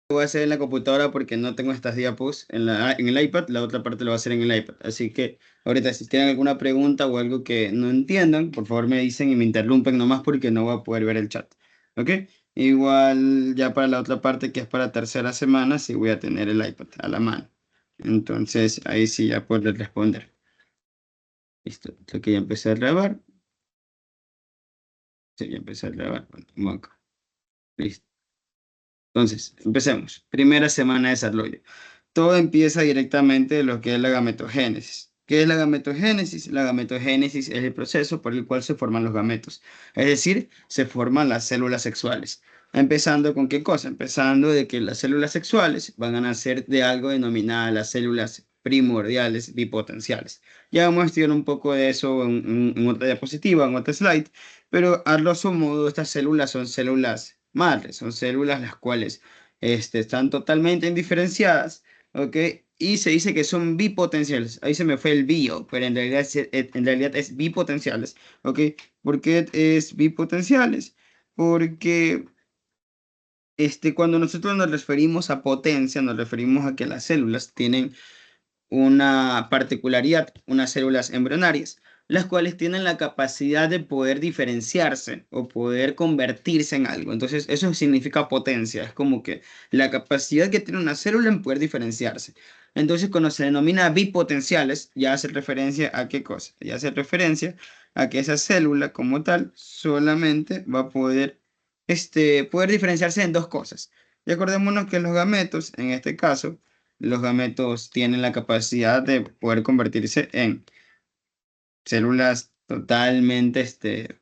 Voy a hacer en la computadora porque no tengo estas diapos en el iPad, la otra parte lo voy a hacer en el iPad. Así que ahorita si tienen alguna pregunta o algo que no entiendan, por favor me dicen y me interrumpen nomás porque no voy a poder ver el chat. ¿Ok? Igual ya para la otra parte que es para tercera semana, sí voy a tener el iPad a la mano. Entonces ahí sí ya puedo responder. Listo, creo que ya empecé a grabar. Sí, ya empecé a grabar. Bueno, vamos acá. Listo. Entonces, empecemos. Primera semana de desarrollo. Todo empieza directamente de lo que es la gametogénesis. ¿Qué es la gametogénesis? La gametogénesis es el proceso por el cual se forman los gametos. Es decir, se forman las células sexuales. Empezando con qué cosa? Empezando de que las células sexuales van a nacer de algo denominado las células primordiales bipotenciales. Ya vamos a estudiar un poco de eso en otra diapositiva, en otra slide, pero a grosso modo estas células son células madres, son células las cuales están totalmente indiferenciadas. ¿Ok? Y se dice que son bipotenciales. Ahí se me fue el bio, pero en realidad es bipotenciales. ¿Ok? ¿Por qué es bipotenciales? Porque cuando nosotros nos referimos a potencia, nos referimos a que las células tienen una particularidad, unas células embrionarias, las cuales tienen la capacidad de poder diferenciarse o poder convertirse en algo. Entonces, eso significa potencia, es como que la capacidad que tiene una célula en poder diferenciarse. Entonces, cuando se denomina bipotenciales, ya hace referencia a qué cosa, ya hace referencia a que esa célula como tal solamente va a poder diferenciarse en dos cosas. Y acordémonos que los gametos, en este caso, los gametos tienen la capacidad de poder convertirse en células totalmente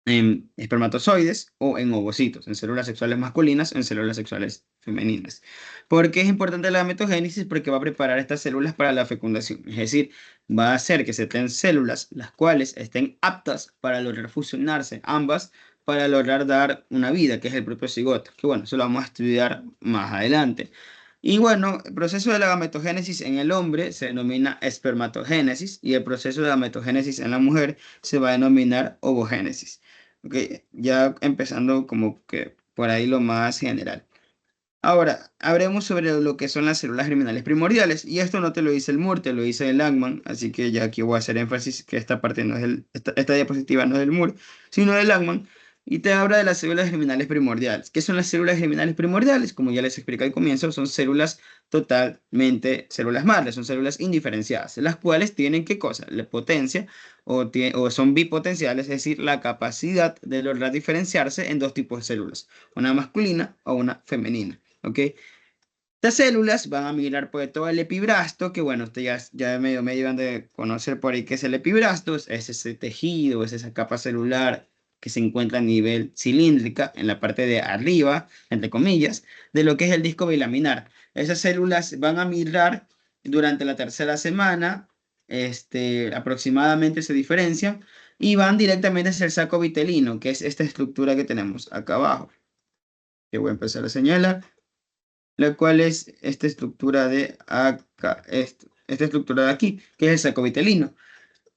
en espermatozoides o en ovocitos, en células sexuales masculinas, en células sexuales femeninas. ¿Por qué es importante la gametogénesis? Porque va a preparar estas células para la fecundación. Es decir, va a hacer que se den células las cuales estén aptas para lograr fusionarse ambas para lograr dar una vida, que es el propio cigoto. Que bueno, eso lo vamos a estudiar más adelante. Y bueno, el proceso de la gametogénesis en el hombre se denomina espermatogénesis y el proceso de gametogénesis en la mujer se va a denominar ovogénesis. Ok, ya empezando como que por ahí lo más general. Ahora, hablemos sobre lo que son las células germinales primordiales. Y esto no te lo dice el Moore, te lo dice el Langman. Así que ya aquí voy a hacer énfasis que esta parte no es esta diapositiva no es del Moore, sino del Langman. Y te habla de las células germinales primordiales. ¿Qué son las células germinales primordiales? Como ya les expliqué al comienzo, son células totalmente, células madres, son células indiferenciadas, las cuales tienen qué cosa, la potencia o son bipotenciales, es decir, la capacidad de lograr diferenciarse en dos tipos de células, una masculina o una femenina. ¿Ok? Estas células van a migrar por todo el epibrasto, que bueno, ustedes ya medio van de conocer por ahí qué es el epibrasto, es ese tejido, es esa capa celular que se encuentra a nivel cilíndrica, en la parte de arriba, entre comillas, de lo que es el disco bilaminar. Esas células van a migrar durante la tercera semana, aproximadamente se diferencian, y van directamente hacia el saco vitelino, que es esta estructura que tenemos acá abajo, que voy a empezar a señalar la cual es esta estructura de acá, esta estructura de aquí, que es el saco vitelino.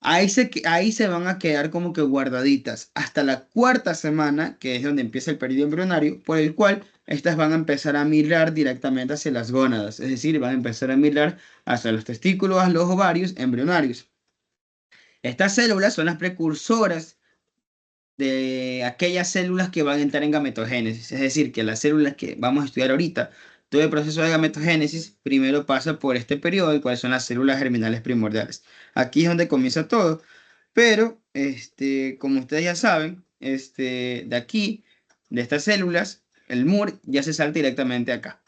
Ahí se van a quedar como que guardaditas hasta la cuarta semana, que es donde empieza el periodo embrionario, por el cual estas van a empezar a migrar directamente hacia las gónadas, es decir, van a empezar a migrar hacia los testículos, a los ovarios embrionarios. Estas células son las precursoras de aquellas células que van a entrar en gametogénesis. Es decir, que las células que vamos a estudiar ahorita, todo el proceso de gametogénesis primero pasa por este periodo, el cual son las células germinales primordiales. Aquí es donde comienza todo, pero como ustedes ya saben, de aquí, de estas células, el Moore ya se salta directamente acá.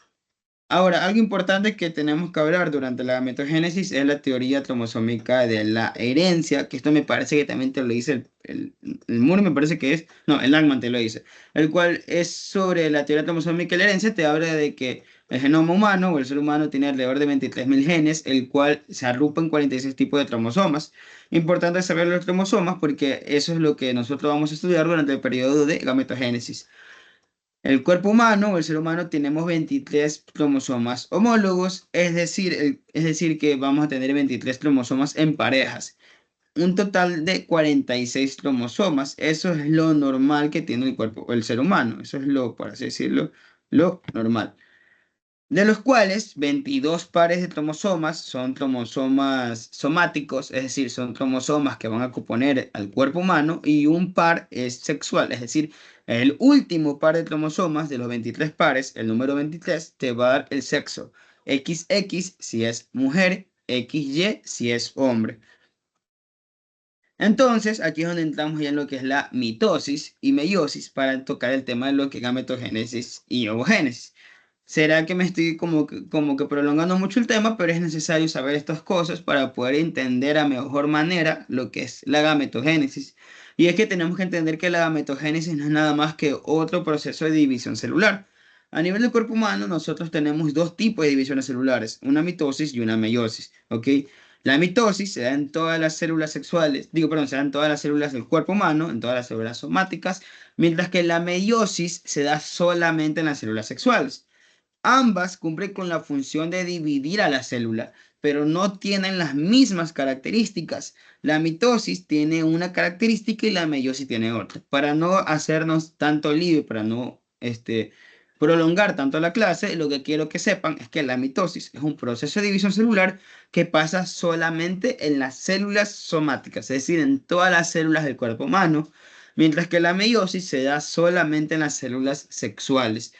Ahora, algo importante que tenemos que hablar durante la gametogénesis es la teoría cromosómica de la herencia, que esto me parece que también te lo dice el Moore, me parece que es, no, el Langman te lo dice, el cual es sobre la teoría cromosómica de la herencia, te habla de que el genoma humano o el ser humano tiene alrededor de 23.000 genes, el cual se agrupa en 46 tipos de cromosomas. Importante saber los cromosomas porque eso es lo que nosotros vamos a estudiar durante el periodo de gametogénesis. El cuerpo humano o el ser humano tenemos 23 cromosomas homólogos, es decir, que vamos a tener 23 cromosomas en parejas. Un total de 46 cromosomas. Eso es lo normal que tiene el cuerpo, el ser humano. Eso es lo, por así decirlo, lo normal. De los cuales 22 pares de cromosomas son cromosomas somáticos, es decir, son cromosomas que van a componer al cuerpo humano, y un par es sexual, es decir, el último par de cromosomas de los 23 pares, el número 23, te va a dar el sexo. XX si es mujer, XY si es hombre. Entonces, aquí es donde entramos ya en lo que es la mitosis y meiosis para tocar el tema de lo que es gametogénesis y ovogénesis. Será que me estoy como que prolongando mucho el tema, pero es necesario saber estas cosas para poder entender a mejor manera lo que es la gametogénesis. Y es que tenemos que entender que la gametogénesis no es nada más que otro proceso de división celular. A nivel del cuerpo humano, nosotros tenemos dos tipos de divisiones celulares, una mitosis y una meiosis, ¿ok? La mitosis se da en todas las células sexuales, digo, perdón, se da en todas las células del cuerpo humano, en todas las células somáticas, mientras que la meiosis se da solamente en las células sexuales. Ambas cumplen con la función de dividir a la célula, pero no tienen las mismas características. La mitosis tiene una característica y la meiosis tiene otra. Para no hacernos tanto lío, para no prolongar tanto la clase, lo que quiero que sepan es que la mitosis es un proceso de división celular que pasa solamente en las células somáticas, es decir, en todas las células del cuerpo humano, mientras que la meiosis se da solamente en las células sexuales.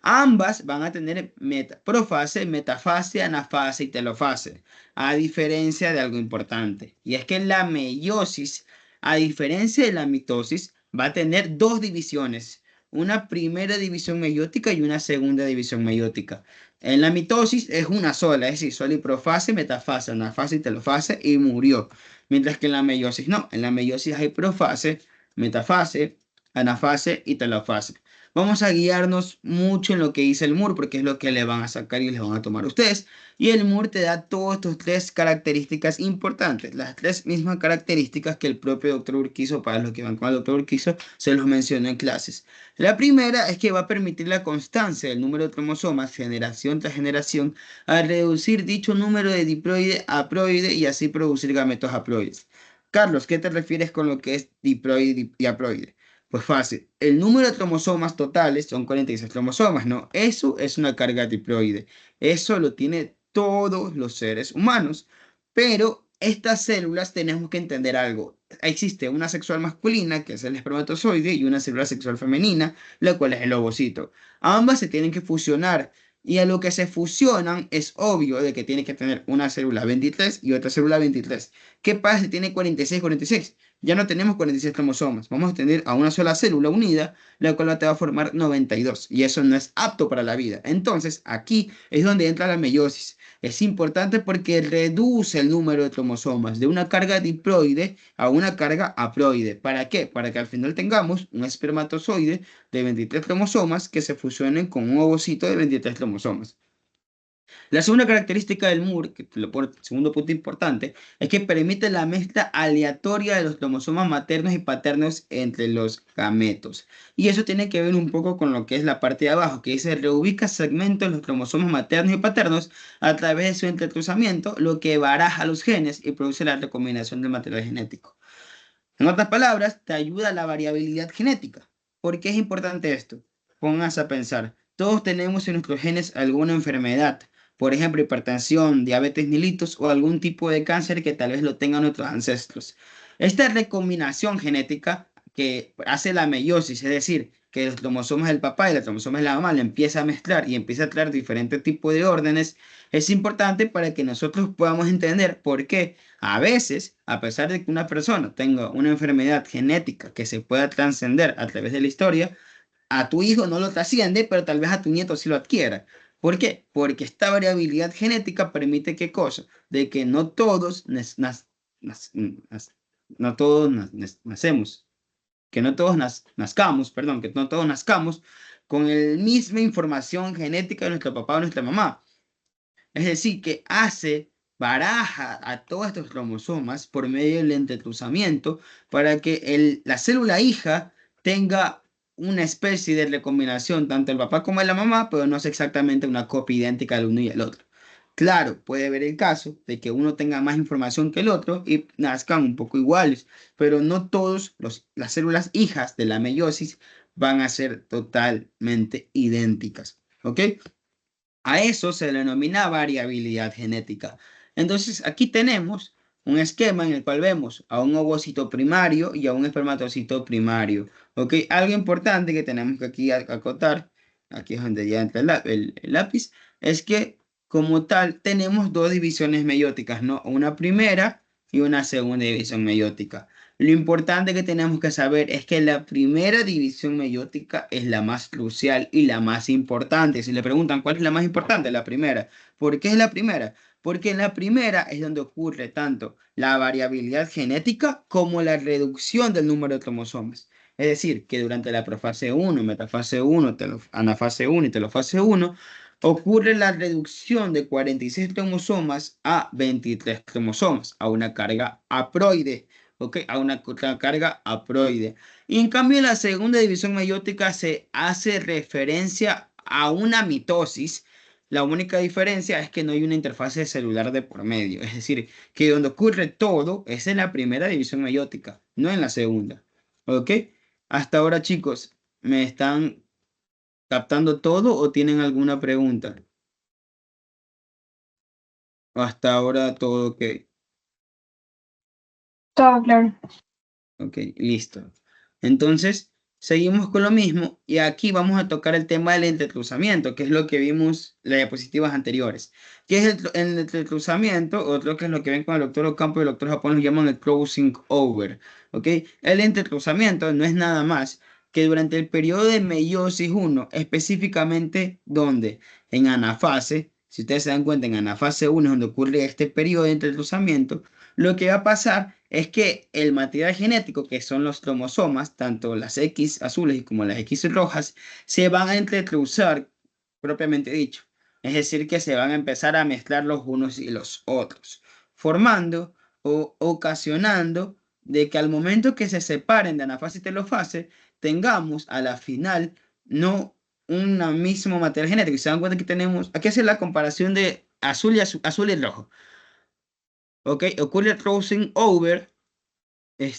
Ambas van a tener profase, metafase, anafase y telofase, a diferencia de algo importante. Y es que la meiosis, a diferencia de la mitosis, va a tener dos divisiones. Una primera división meiótica y una segunda división meiótica. En la mitosis es una sola, es decir, solo y profase, metafase, anafase y telofase y murió. Mientras que en la meiosis no, en la meiosis hay profase, metafase, anafase y telofase. Vamos a guiarnos mucho en lo que dice el MUR, porque es lo que le van a sacar y les van a tomar ustedes. Y el MUR te da todas estas tres características importantes, las tres mismas características que el propio doctor Urquizo, para los que van con el doctor Urquizo, se los mencionó en clases. La primera es que va a permitir la constancia del número de cromosomas generación tras generación al reducir dicho número de diploide a haploide y así producir gametos haploides. Carlos, ¿qué te refieres con lo que es diploide y haploide? Pues fácil, el número de cromosomas totales son 46 cromosomas, ¿no? Eso es una carga diploide. Eso lo tiene todos los seres humanos. Pero estas células tenemos que entender algo. Existe una sexual masculina, que es el espermatozoide, y una célula sexual femenina, la cual es el ovocito. Ambas se tienen que fusionar. Y a lo que se fusionan es obvio de que tiene que tener una célula 23 y otra célula 23. ¿Qué pasa si tiene 46, 46? Ya no tenemos 46 cromosomas. Vamos a tener a una sola célula unida, la cual te va a formar 92. Y eso no es apto para la vida. Entonces, aquí es donde entra la meiosis. Es importante porque reduce el número de cromosomas de una carga diploide a una carga haploide. ¿Para qué? Para que al final tengamos un espermatozoide de 23 cromosomas que se fusionen con un ovocito de 23 cromosomas. La segunda característica del MUR, que segundo punto importante, es que permite la mezcla aleatoria de los cromosomas maternos y paternos entre los gametos. Y eso tiene que ver un poco con lo que es la parte de abajo, que dice reubica segmentos de los cromosomas maternos y paternos a través de su entrecruzamiento, lo que baraja los genes y produce la recombinación del material genético. En otras palabras, te ayuda a la variabilidad genética. ¿Por qué es importante esto? Pónganse a pensar. Todos tenemos en nuestros genes alguna enfermedad, por ejemplo, hipertensión, diabetes mellitus o algún tipo de cáncer que tal vez lo tengan nuestros ancestros. Esta recombinación genética que hace la meiosis, es decir, que los cromosomas del papá y los cromosomas de la mamá le empieza a mezclar y empieza a traer diferentes tipos de órdenes, es importante para que nosotros podamos entender por qué a veces, a pesar de que una persona tenga una enfermedad genética que se pueda trascender a través de la historia, a tu hijo no lo trasciende, pero tal vez a tu nieto sí lo adquiera. ¿Por qué? Porque esta variabilidad genética permite qué cosa, de que no todos no todos nacemos, que no todos nazcamos, perdón, que no todos nazcamos con la misma información genética de nuestro papá o nuestra mamá. Es decir, que baraja a todos estos cromosomas por medio del entrecruzamiento para que la célula hija tenga una especie de recombinación, tanto el papá como la mamá, pero no es exactamente una copia idéntica del uno y el otro. Claro, puede haber el caso de que uno tenga más información que el otro y nazcan un poco iguales, pero no todas las células hijas de la meiosis van a ser totalmente idénticas. ¿ok? A eso se le denomina variabilidad genética. Entonces, aquí tenemos un esquema en el cual vemos a un ovocito primario y a un espermatocito primario. ¿Ok? Algo importante que tenemos que aquí acotar, aquí es donde ya entra el lápiz, es que como tal tenemos dos divisiones meióticas, ¿no? Una primera y una segunda división meiótica. Lo importante que tenemos que saber es que la primera división meiótica es la más crucial y la más importante. Si le preguntan cuál es la más importante, la primera. ¿Por qué es la primera? Porque en la primera es donde ocurre tanto la variabilidad genética como la reducción del número de cromosomas. Es decir, que durante la profase 1, metafase 1, anafase 1 y telofase 1, ocurre la reducción de 46 cromosomas a 23 cromosomas, a una carga haploide. ¿Ok? A una carga haploide. Y en cambio, en la segunda división meiótica se hace referencia a una mitosis. La única diferencia es que no hay una interfase celular de por medio. Es decir, que donde ocurre todo es en la primera división meiótica, no en la segunda. ¿Ok? Hasta ahora, chicos, ¿me están captando todo o tienen alguna pregunta? Hasta ahora todo ok. Todo claro. Ok, listo. Entonces, seguimos con lo mismo y aquí vamos a tocar el tema del entrecruzamiento, que es lo que vimos en las diapositivas anteriores. ¿Qué es el entrecruzamiento? Otro que es lo que ven con el doctor Ocampo y el doctor Japón lo llaman el crossing over. ¿Ok? El entrecruzamiento no es nada más que durante el periodo de meiosis 1, específicamente donde en anafase, si ustedes se dan cuenta, en anafase 1 es donde ocurre este periodo de entrecruzamiento, lo que va a pasar es que el material genético, que son los cromosomas, tanto las X azules como las X rojas, se van a entrecruzar, propiamente dicho. Es decir, que se van a empezar a mezclar los unos y los otros, formando o ocasionando de que al momento que se separen de anafase y telofase, tengamos a la final no un mismo material genético. Y se dan cuenta que tenemos, aquí hace la comparación de azul y rojo. ¿Ok? Ocurre el crossing over, y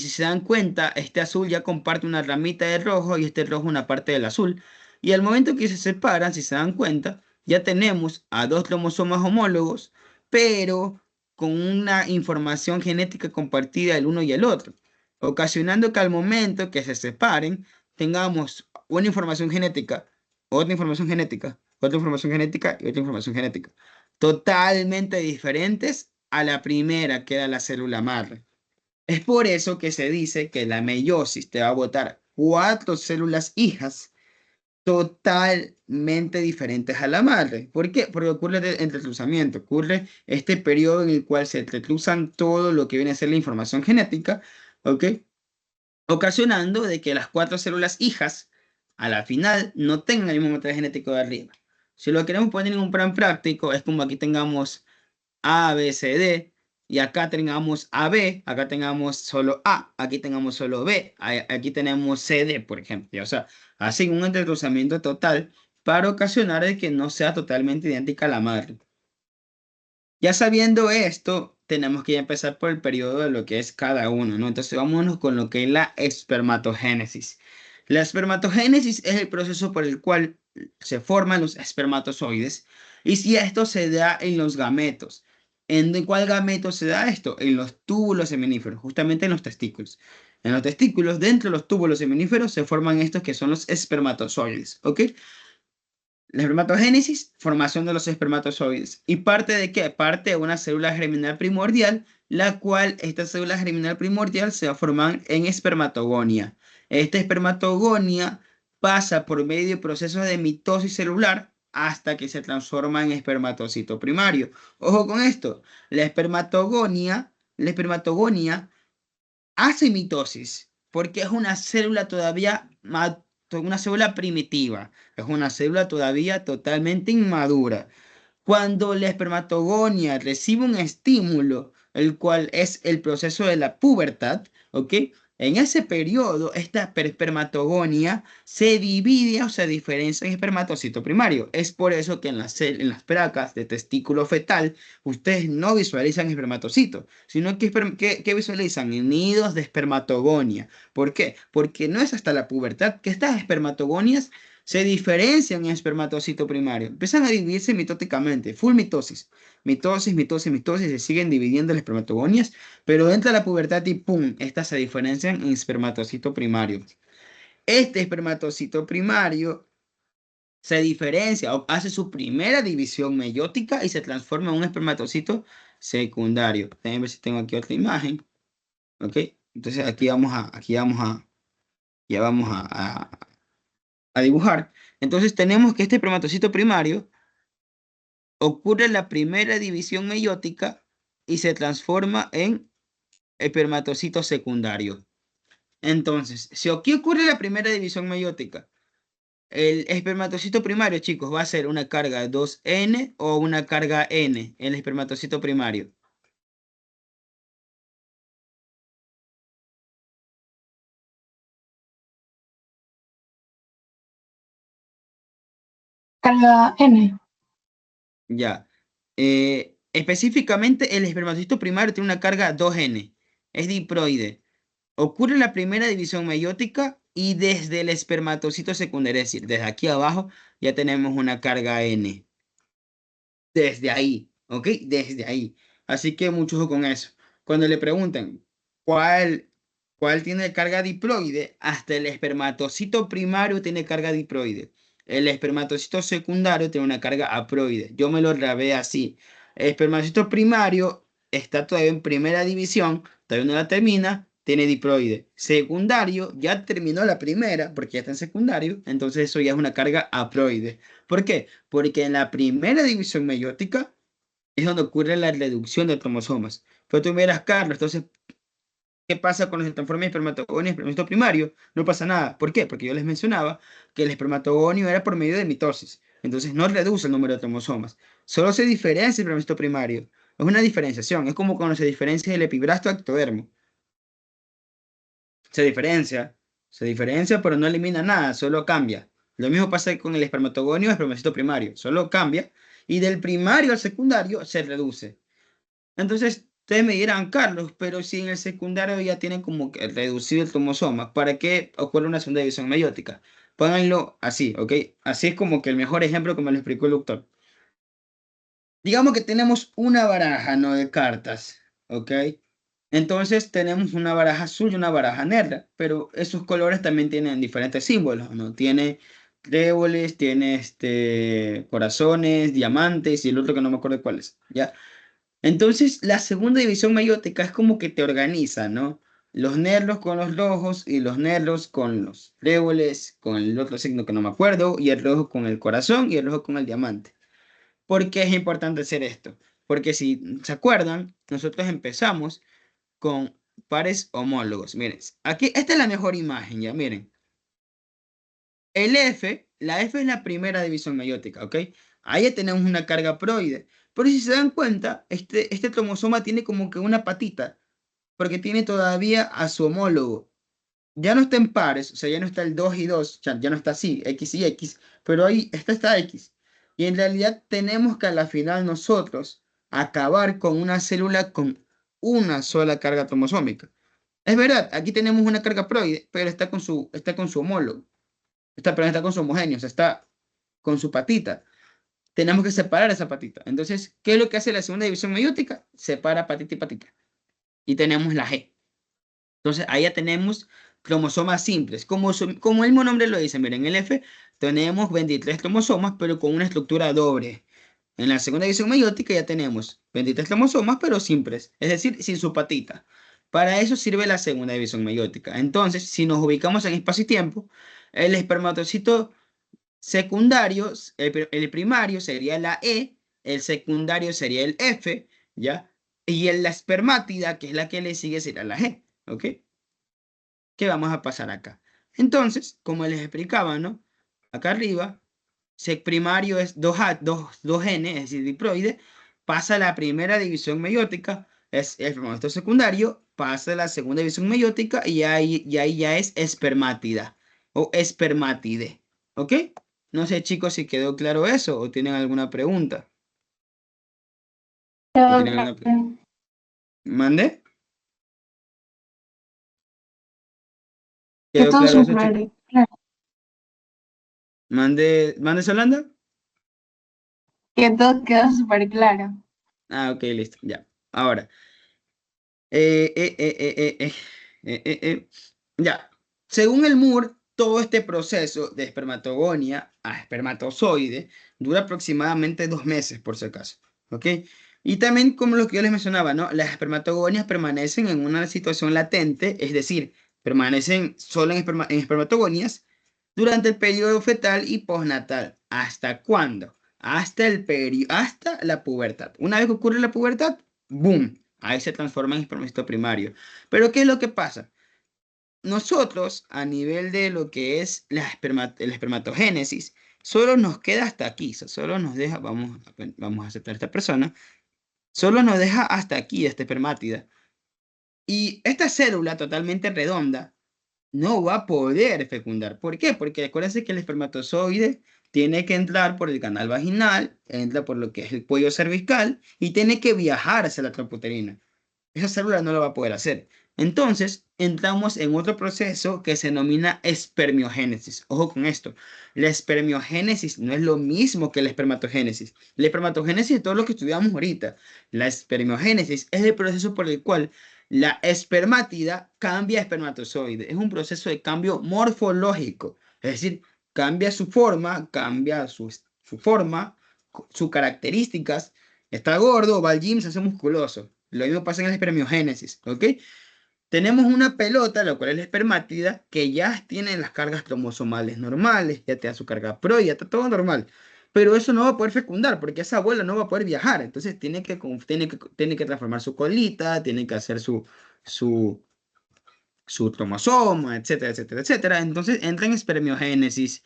si se dan cuenta, este azul ya comparte una ramita de rojo y este rojo una parte del azul. Y al momento que se separan, si se dan cuenta, ya tenemos a dos cromosomas homólogos, pero con una información genética compartida el uno y el otro, ocasionando que al momento que se separen, tengamos una información genética, otra información genética, otra información genética y otra información genética, totalmente diferentes a la primera, que era la célula madre. Es por eso que se dice que la meiosis te va a botar cuatro células hijas totalmente diferentes a la madre. ¿Por qué? Porque ocurre el entrecruzamiento, ocurre este periodo en el cual se entrecruzan todo lo que viene a ser la información genética, ¿ok? Ocasionando de que las cuatro células hijas a la final no tengan el mismo material genético de arriba. Si lo queremos poner en un plan práctico, es como aquí tengamos A, B, C, D, y acá tengamos AB, acá tengamos solo A, aquí tengamos solo B, aquí tenemos CD, por ejemplo. O sea, así un entrecruzamiento total para ocasionar de que no sea totalmente idéntica a la madre. Ya sabiendo esto, tenemos que ya empezar por el periodo de lo que es cada uno, ¿no? Entonces vámonos con lo que es la espermatogénesis. La espermatogénesis es el proceso por el cual se forman los espermatozoides y si esto se da en los gametos. ¿En cuál gameto se da esto? En los túbulos seminíferos, justamente en los testículos. En los testículos, dentro de los túbulos seminíferos, se forman estos que son los espermatozoides, ¿ok? La espermatogénesis, formación de los espermatozoides. ¿Y parte de qué? Parte de una célula germinal primordial, la cual esta célula germinal primordial se va a formar en espermatogonia. Esta espermatogonia pasa por medio de procesos de mitosis celular hasta que se transforma en espermatocito primario. Ojo con esto, la espermatogonia hace mitosis porque es una célula todavía, una célula primitiva, es una célula todavía totalmente inmadura. Cuando la espermatogonia recibe un estímulo, el cual es el proceso de la pubertad, ¿ok? En ese periodo, esta espermatogonia se divide o se diferencia en espermatocito primario. Es por eso que en las placas de testículo fetal, ustedes no visualizan espermatocitos, sino que visualizan nidos de espermatogonia. ¿Por qué? Porque no es hasta la pubertad que estas espermatogonias se diferencian en espermatocito primario. Empiezan a dividirse mitóticamente, full mitosis. Mitosis, mitosis, mitosis, se siguen dividiendo las espermatogonias, pero entra la pubertad y ¡pum! Estas se diferencian en espermatocito primario. Este espermatocito primario se diferencia o hace su primera división meiótica y se transforma en un espermatocito secundario. Déjenme ver si tengo aquí otra imagen. ¿Ok? Entonces ya vamos a dibujar. Entonces tenemos que este espermatocito primario ocurre la primera división meiótica y se transforma en espermatocito secundario. Entonces, si aquí ocurre la primera división meiótica, el espermatocito primario, chicos, va a ser una carga 2N o una carga N, el espermatocito primario. Carga N. Ya. Específicamente, el espermatocito primario tiene una carga 2N, es diploide. Ocurre la primera división meiótica y desde el espermatocito secundario, es decir, desde aquí abajo ya tenemos una carga N. Desde ahí, ¿ok? Desde ahí. Así que mucho ojo con eso. Cuando le preguntan cuál, cuál tiene carga diploide, hasta el espermatocito primario tiene carga diploide. El espermatocito secundario tiene una carga haploide. Yo me lo grabé así. El espermatocito primario está todavía en primera división, todavía no la termina, tiene diploide. Secundario ya terminó la primera, porque ya está en secundario, entonces eso ya es una carga haploide. ¿Por qué? Porque en la primera división meiótica es donde ocurre la reducción de cromosomas. Pero tú miras, Carlos, entonces, ¿qué pasa con los transformes de espermatogonio y espermatozoide primario? No pasa nada. ¿Por qué? Porque yo les mencionaba que el espermatogonio era por medio de mitosis. Entonces no reduce el número de cromosomas. Solo se diferencia el espermatozoide primario. Es una diferenciación. Es como cuando se diferencia el epibrasto ectodermo. Se diferencia, se diferencia, pero no elimina nada, solo cambia. Lo mismo pasa con el espermatogonio y el espermatozoide primario, solo cambia y del primario al secundario se reduce. Entonces, ustedes me dirán, Carlos, pero si en el secundario ya tienen como que reducido el cromosoma, ¿para qué ocurre una segunda división meiótica? Pónganlo así, ¿ok? Así es como que el mejor ejemplo que me lo explicó el doctor. Digamos que tenemos una baraja, ¿no? De cartas, ¿ok? Entonces tenemos una baraja azul y una baraja negra, pero esos colores también tienen diferentes símbolos, ¿no? Tiene tréboles, tiene corazones, diamantes y el otro que no me acuerdo cuál es, ¿ya? Entonces la segunda división meiótica es como que te organiza, ¿no? Los nervios con los rojos y los nervios con los tréboles, con el otro signo que no me acuerdo, y el rojo con el corazón y el rojo con el diamante. ¿Por qué es importante hacer esto? Porque si se acuerdan, nosotros empezamos con pares homólogos. Miren, aquí esta es la mejor imagen, ya miren. La F es la primera división meiótica, ¿ok? Ahí ya tenemos una carga proide. Pero si se dan cuenta, este cromosoma tiene como que una patita, porque tiene todavía a su homólogo. Ya no está en pares, o sea, ya no está el 2 y 2, ya no está así, X y X, pero ahí está X. Y en realidad tenemos que a la final nosotros acabar con una célula con una sola carga cromosómica. Es verdad, aquí tenemos una carga proide, pero está con su homólogo, perdón, está con su homogéneo, o sea, está con su patita. Tenemos que separar esa patita. Entonces, ¿qué es lo que hace la segunda división meiótica? Separa patita y patita. Y tenemos la G. Entonces, ahí ya tenemos cromosomas simples. Como el mismo nombre lo dice, miren, en el F tenemos 23 cromosomas, pero con una estructura doble. En la segunda división meiótica ya tenemos 23 cromosomas, pero simples, es decir, sin su patita. Para eso sirve la segunda división meiótica. Entonces, si nos ubicamos en espacio y tiempo, el espermatocito secundario, el primario sería la E, el secundario sería el F, ¿ya? Y la espermátida, que es la que le sigue, será la G, ¿ok? ¿Qué vamos a pasar acá? Entonces, como les explicaba, ¿no? Acá arriba, primario es 2N, es decir, diploide, pasa a la primera división meiótica, es el espermatozoide secundario, pasa a la segunda división meiótica y ahí ya es espermátida o espermátide. ¿Ok? No sé, chicos, si quedó claro eso o tienen alguna pregunta. ¿O Todo tienen alguna pregunta? claro. ¿Mande? Que ¿Quedó todo claro son eso, chicos? claro. Claro. ¿Mande Solanda? Que todo quedó súper claro. Ah, ok, listo, ya. Ahora, eh, eh, eh, eh, eh, eh, eh, eh, ya. Según el Moore, todo este proceso de espermatogonia a espermatozoide dura aproximadamente 2 meses, por si acaso. ¿Ok? Y también, como lo que yo les mencionaba, ¿no? Las espermatogonias permanecen en una situación latente, es decir, permanecen solo en espermatogonias durante el periodo fetal y postnatal. ¿Hasta cuándo? Hasta la pubertad. Una vez que ocurre la pubertad, ¡boom! Ahí se transforma en espermatozoide primario. Pero ¿qué es lo que pasa? Nosotros, a nivel de lo que es el espermatogénesis, solo nos queda hasta aquí. Solo nos deja, vamos a aceptar a esta persona, solo nos deja hasta aquí, esta espermátida. Y esta célula totalmente redonda no va a poder fecundar. ¿Por qué? Porque acuérdense que el espermatozoide tiene que entrar por el canal vaginal, entra por lo que es el cuello cervical y tiene que viajar hacia la trompa uterina. Esa célula no lo va a poder hacer. Entonces, entramos en otro proceso que se denomina espermiogénesis. Ojo con esto. La espermiogénesis no es lo mismo que la espermatogénesis. La espermatogénesis es todo lo que estudiamos ahorita. La espermiogénesis es el proceso por el cual la espermátida cambia a espermatozoide. Es un proceso de cambio morfológico. Es decir, cambia su forma, cambia su forma, sus características. Está gordo, va al gym, se hace musculoso. Lo mismo pasa en la espermiogénesis, ¿ok? Tenemos una pelota, la cual es la espermátida, que ya tiene las cargas cromosomales normales, ya te da su carga pro, ya está todo normal. Pero eso no va a poder fecundar, porque esa abuela no va a poder viajar. Entonces tiene que transformar su colita, tiene que hacer su, su cromosoma, etcétera, etcétera, etcétera. Entonces entra en espermiogénesis.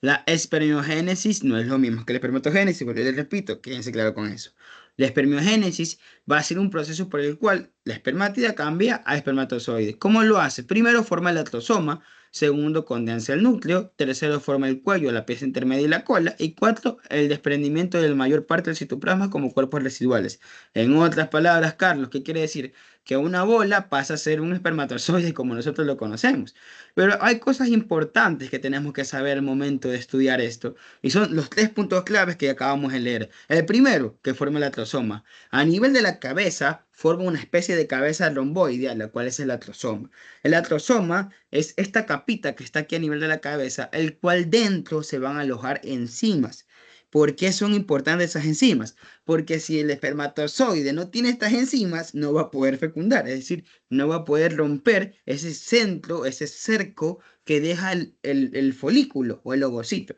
La espermiogénesis no es lo mismo que la espermatogénesis, porque les repito, quédense claro con eso. La espermiogénesis va a ser un proceso por el cual la espermátida cambia a espermatozoide. ¿Cómo lo hace? Primero forma el atrosoma, segundo condensa el núcleo, tercero forma el cuello, la pieza intermedia y la cola, y cuarto el desprendimiento de la mayor parte del citoplasma como cuerpos residuales. En otras palabras, Carlos, ¿qué quiere decir? Que una bola pasa a ser un espermatozoide como nosotros lo conocemos. Pero hay cosas importantes que tenemos que saber al momento de estudiar esto, y son los 3 puntos claves que acabamos de leer. El primero, que forma el atrosoma. A nivel de la cabeza, forma una especie de cabeza romboidea, la cual es el atrosoma. El atrosoma es esta capita que está aquí a nivel de la cabeza, el cual dentro se van a alojar enzimas. ¿Por qué son importantes esas enzimas? Porque si el espermatozoide no tiene estas enzimas, no va a poder fecundar, es decir, no va a poder romper ese centro, ese cerco que deja el folículo o el ovocito.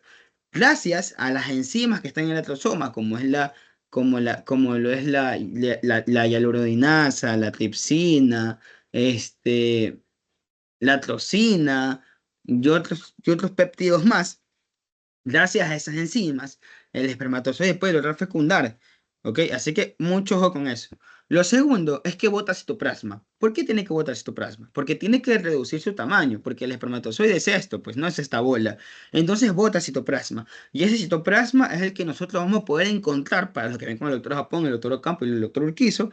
Gracias a las enzimas que están en el atrosoma, como lo es la hialuronidasa, la tripsina, este, la trosina y otros péptidos más. Gracias a esas enzimas, el espermatozoide puede lograr fecundar. ¿Ok? Así que mucho ojo con eso. Lo segundo es que bota citoplasma. ¿Por qué tiene que botar citoplasma? Porque tiene que reducir su tamaño, porque el espermatozoide es esto, pues no es esta bola. Entonces bota citoplasma. Y ese citoplasma es el que nosotros vamos a poder encontrar, para los que ven con el doctor Japón, el doctor Ocampo y el doctor Urquizo,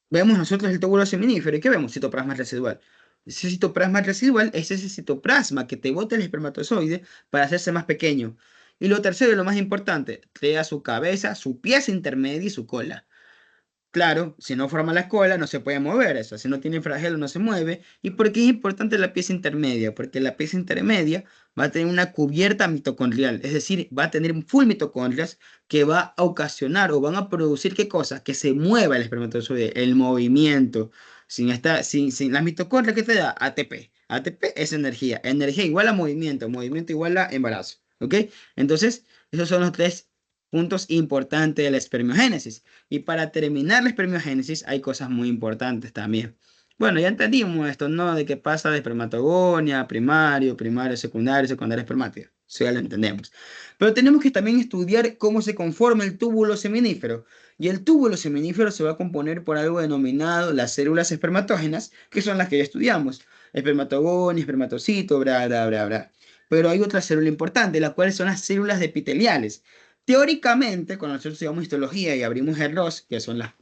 vemos nosotros el túbulo seminífero. ¿Y qué vemos? Citoplasma residual. Ese citoplasma residual es ese citoplasma que te bota el espermatozoide para hacerse más pequeño. Y lo tercero y lo más importante, crea su cabeza, su pieza intermedia y su cola. Claro, si no forma la cola no se puede mover eso, si no tiene flagelo no se mueve. ¿Y por qué es importante la pieza intermedia? Porque la pieza intermedia va a tener una cubierta mitocondrial, es decir, va a tener full mitocondrias que va a ocasionar o van a producir qué cosa, que se mueva el espermatozoide, el movimiento. Sin las mitocondrias, ¿qué te da? ATP. ATP es energía, energía igual a movimiento, movimiento igual a embarazo. ¿Ok? Entonces, esos son los 3 puntos importantes de la espermiogénesis. Y para terminar la espermiogénesis hay cosas muy importantes también. Bueno, ya entendimos esto, ¿no? De qué pasa de espermatogonia, primario, primario, secundario, secundario espermátido. Eso ya lo entendemos. Pero tenemos que también estudiar cómo se conforma el túbulo seminífero. Y el túbulo seminífero se va a componer por algo denominado las células espermatógenas, que son las que ya estudiamos. Espermatogonia, espermatocito, bla, bla, bla, bla. Pero hay otra célula importante, las cuales son las células epiteliales. Teóricamente, cuando nosotros estudiamos histología y abrimos el ROS, que son las...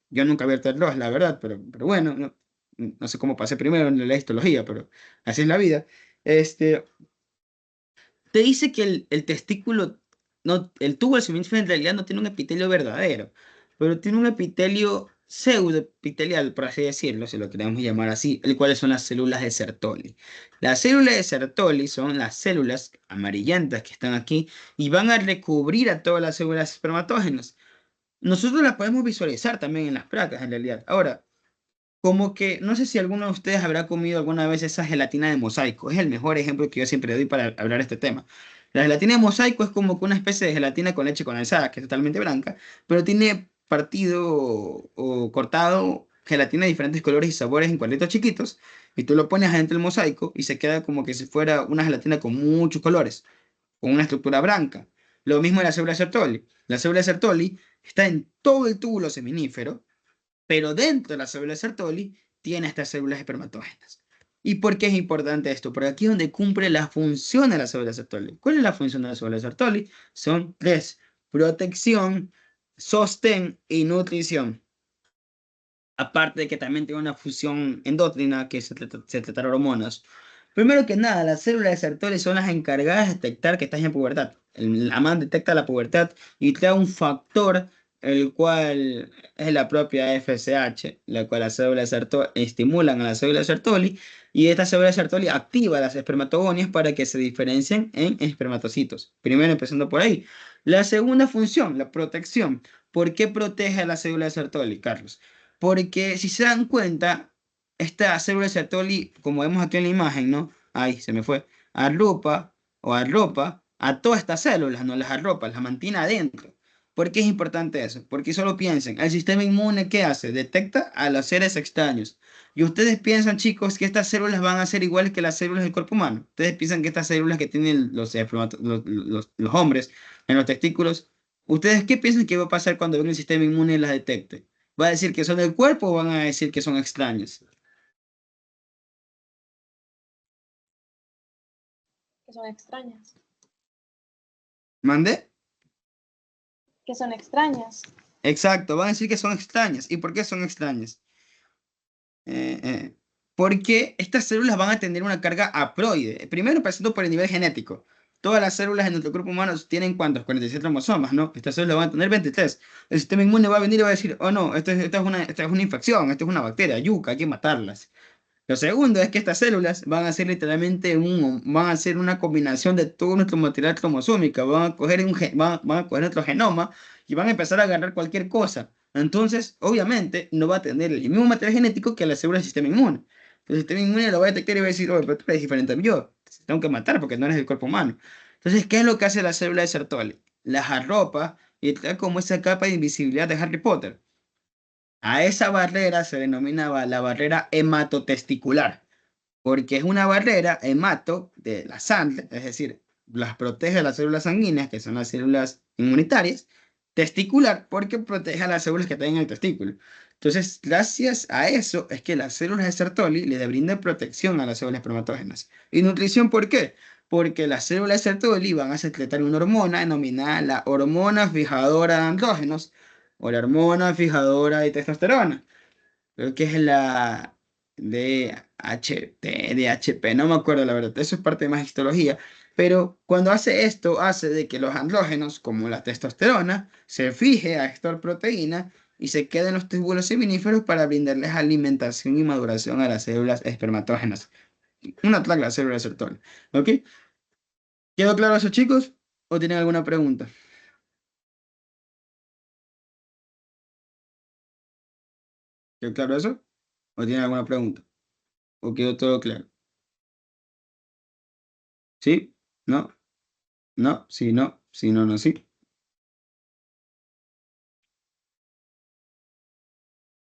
Yo nunca he abierto el ROS, la verdad, pero bueno, no sé cómo pasé primero en la histología, pero así es la vida. Este, te dice que el testículo, no, el tubo del seminófilo en realidad no tiene un epitelio verdadero, pero tiene un epitelio pseudoepitelial, por así decirlo, si lo queremos llamar así, el cual son las células de Sertoli. Las células de Sertoli son las células amarillentas que están aquí y van a recubrir a todas las células espermatógenas. Nosotros las podemos visualizar también en las placas, en realidad. Ahora, como que, no sé si alguno de ustedes habrá comido alguna vez esa gelatina de mosaico. Es el mejor ejemplo que yo siempre doy para hablar de este tema. La gelatina de mosaico es como que una especie de gelatina con leche condensada, que es totalmente blanca, pero tiene partido o cortado gelatina de diferentes colores y sabores en cuadritos chiquitos, y tú lo pones adentro del mosaico y se queda como que si fuera una gelatina con muchos colores, con una estructura blanca. Lo mismo en la célula de Sertoli. La célula de Sertoli está en todo el túbulo seminífero, pero dentro de la célula de Sertoli tiene estas células espermatógenas. ¿Y por qué es importante esto? Porque aquí es donde cumple la función de la célula de Sertoli. ¿Cuál es la función de la célula de Sertoli? Son tres: protección, sostén y nutrición. Aparte de que también tiene una función endocrina, que es secretar hormonas. Primero que nada, las células de Sertoli son las encargadas de detectar que estás en pubertad. La mamá detecta la pubertad y te da un factor, el cual es la propia FSH, la cual las células de Sertoli estimulan a las células de Sertoli, y esta célula de Sertoli activa las espermatogonias para que se diferencien en espermatocitos. Primero empezando por ahí. La segunda función, la protección. ¿Por qué protege a la célula de Sertoli, Carlos? Porque si se dan cuenta, esta célula de Sertoli, como vemos aquí en la imagen, ¿no? Ahí se me fue. Arropa a todas estas células, no las arropa, las mantiene adentro. ¿Por qué es importante eso? Porque solo piensen, el sistema inmune, ¿qué hace? Detecta a los seres extraños. Y ustedes piensan, chicos, que estas células van a ser iguales que las células del cuerpo humano. Ustedes piensan que estas células que tienen los hombres en los testículos, ¿ustedes qué piensan que va a pasar cuando ven el sistema inmune y las detecte? ¿Va a decir que son del cuerpo o van a decir que son extraños? Que son extrañas. ¿Mande? Que son extrañas. Exacto, van a decir que son extrañas. ¿Y por qué son extrañas? Eh, eh, Porque estas células van a tener una carga haploide. Primero, empezando por el nivel genético. Todas las células de nuestro cuerpo humano tienen ¿cuántos? 47 cromosomas, ¿no? Estas células van a tener 23. El sistema inmune va a venir y va a decir, oh no, esto es una infección, esto es una bacteria, yuca, hay que matarlas. Lo segundo es que estas células van a ser literalmente van a ser una combinación de todo nuestro material cromosómico, van a coger nuestro genoma y van a empezar a agarrar cualquier cosa. Entonces, obviamente, no va a tener el mismo material genético que la célula del sistema inmune. El sistema inmune lo va a detectar y va a decir, oye, pero tú eres diferente a mí, yo te tengo que matar porque no eres del cuerpo humano. Entonces, ¿qué es lo que hace la célula de Sertoli? Las arropa y trae como esa capa de invisibilidad de Harry Potter. A esa barrera se denominaba la barrera hematotesticular, porque es una barrera hemato de la sangre, es decir, las protege a las células sanguíneas, que son las células inmunitarias, testicular, porque protege a las células que están en el testículo. Entonces, gracias a eso es que las células de Sertoli le brindan protección a las células espermatógenas. ¿Y nutrición por qué? Porque las células de Sertoli van a secretar una hormona denominada la hormona fijadora de andrógenos o la hormona fijadora de testosterona. Creo que es la DHT, DHP, no me acuerdo la verdad, eso es parte de más histología, pero cuando hace esto, hace de que los andrógenos, como la testosterona, se fije a esta proteína y se queden en los túbulos seminíferos para brindarles alimentación y maduración a las células espermatógenas. Una plaga de células de Sertoli. ¿Ok? ¿Quedó claro eso, chicos? ¿O tienen alguna pregunta? ¿Quedó claro eso? ¿O tienen alguna pregunta? ¿O quedó todo claro? ¿Sí? ¿No? ¿No? ¿Sí? ¿No? ¿Sí? ¿No? ¿No? ¿Sí?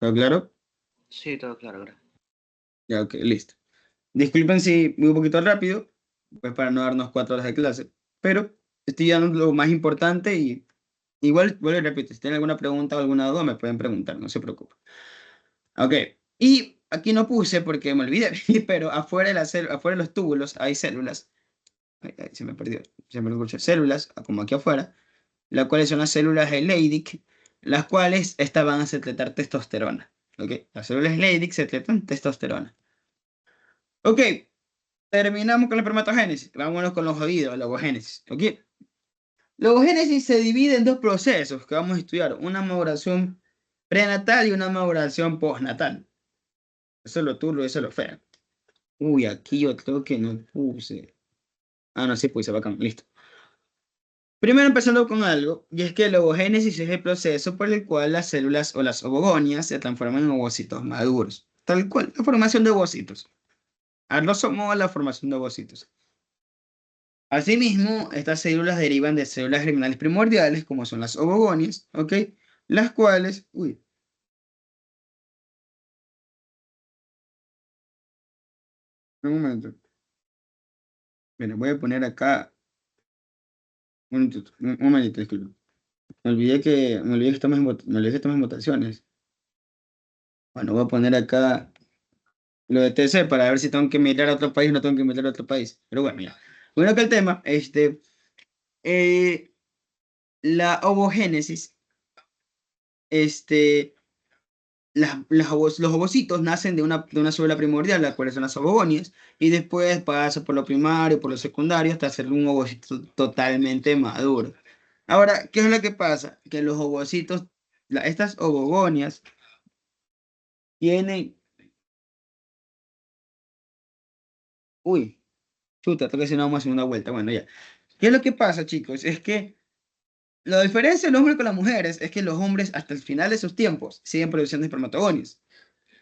¿Está claro? Sí, todo claro, gracias. Ya, ok, listo. Disculpen si voy un poquito rápido, pues para no darnos 4 horas de clase, pero estoy dando lo más importante y igual, vuelvo y repito, si tienen alguna pregunta o alguna duda me pueden preguntar, no se preocupen. Ok, y aquí no puse porque me olvidé, pero afuera afuera de los túbulos hay células, ay, se me perdió, se me olvidó, células, como aquí afuera, las cuales son las células de Leydig, las cuales estas van a secretar testosterona. ¿Ok? Las células Leydig secretan testosterona. Ok, Terminamos con la espermatogénesis. Vámonos con los oídos, la ovogénesis. ¿Ok? La ovogénesis se divide en dos procesos que vamos a estudiar. Una maduración prenatal y una maduración postnatal. Eso es lo turbo, eso es lo feo. Uy, aquí yo creo que no puse. Ah, no, sí puse, bacán, listo. Primero empezando con algo, y es que la ovogénesis es el proceso por el cual las células o las ovogonias se transforman en ovocitos maduros. Tal cual, la formación de ovocitos. A grosso modo, la formación de ovocitos. Asimismo, estas células derivan de células germinales primordiales, como son las ovogonias, ¿ok? Las cuales, uy, un momento. Mira, voy a poner acá, un momentito, disculpe. Me olvidé que estamos en votaciones. Bueno, voy a poner acá lo de TC para ver si tengo que emigrar a otro país o no tengo que emigrar a otro país. Pero bueno, mira. Bueno, que el tema, eh, la ovogénesis, este, los ovocitos nacen de una célula primordial, las cuales son las ovogonias, y después pasa por lo primario, por lo secundario, hasta hacer un ovocito totalmente maduro. Ahora, ¿qué es lo que pasa? Que los ovocitos, estas ovogonias, tienen... Uy, chuta, tengo que hacer una segunda vuelta. Bueno, ya. ¿Qué es lo que pasa, chicos? Es que la diferencia del hombre con las mujeres es que los hombres, hasta el final de sus tiempos, siguen produciendo espermatogonios.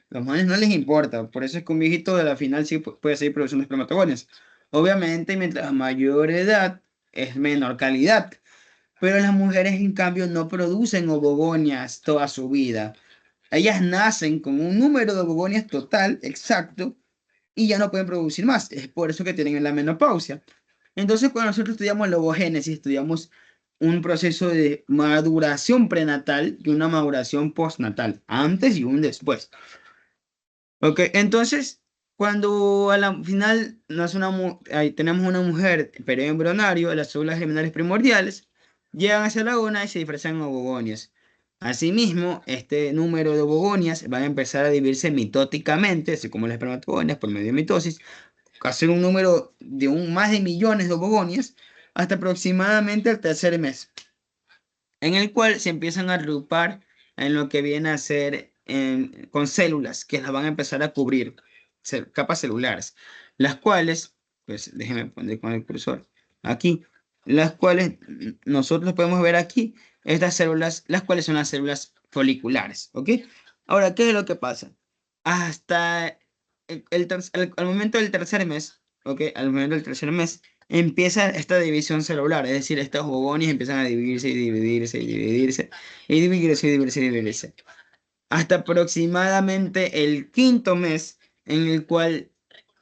Los manes no les importa, por eso es que un viejito de la final sí puede seguir produciendo espermatogonios. Obviamente, mientras mayor edad, es menor calidad. Pero las mujeres, en cambio, no producen ovogonias toda su vida. Ellas nacen con un número de ovogonias total, exacto, y ya no pueden producir más. Es por eso que tienen la menopausia. Entonces, cuando nosotros estudiamos la ovogénesis, estudiamos un proceso de maduración prenatal y una maduración postnatal, antes y un después. Ok, entonces, cuando a la final ahí tenemos una mujer periodo embrionario, las células germinales primordiales llegan hacia la una y se diferencian en ovogonias. Asimismo, este número de ovogonias van a empezar a dividirse mitóticamente, así como las espermatogonias por medio de mitosis, hacer un número de más de millones de ovogonias hasta aproximadamente el tercer mes, en el cual se empiezan a agrupar en lo que viene a ser con células que las van a empezar a cubrir, capas celulares, las cuales, pues déjenme poner con el cursor aquí, las cuales nosotros podemos ver aquí, estas células, las cuales son las células foliculares, ¿ok? Ahora, ¿qué es lo que pasa? Hasta al momento del tercer mes, ¿ok? Al momento del tercer mes, empieza esta división celular, es decir, estos ovogonios empiezan a dividirse y dividirse y dividirse y dividirse y dividirse y dividirse. Hasta aproximadamente el quinto mes en el cual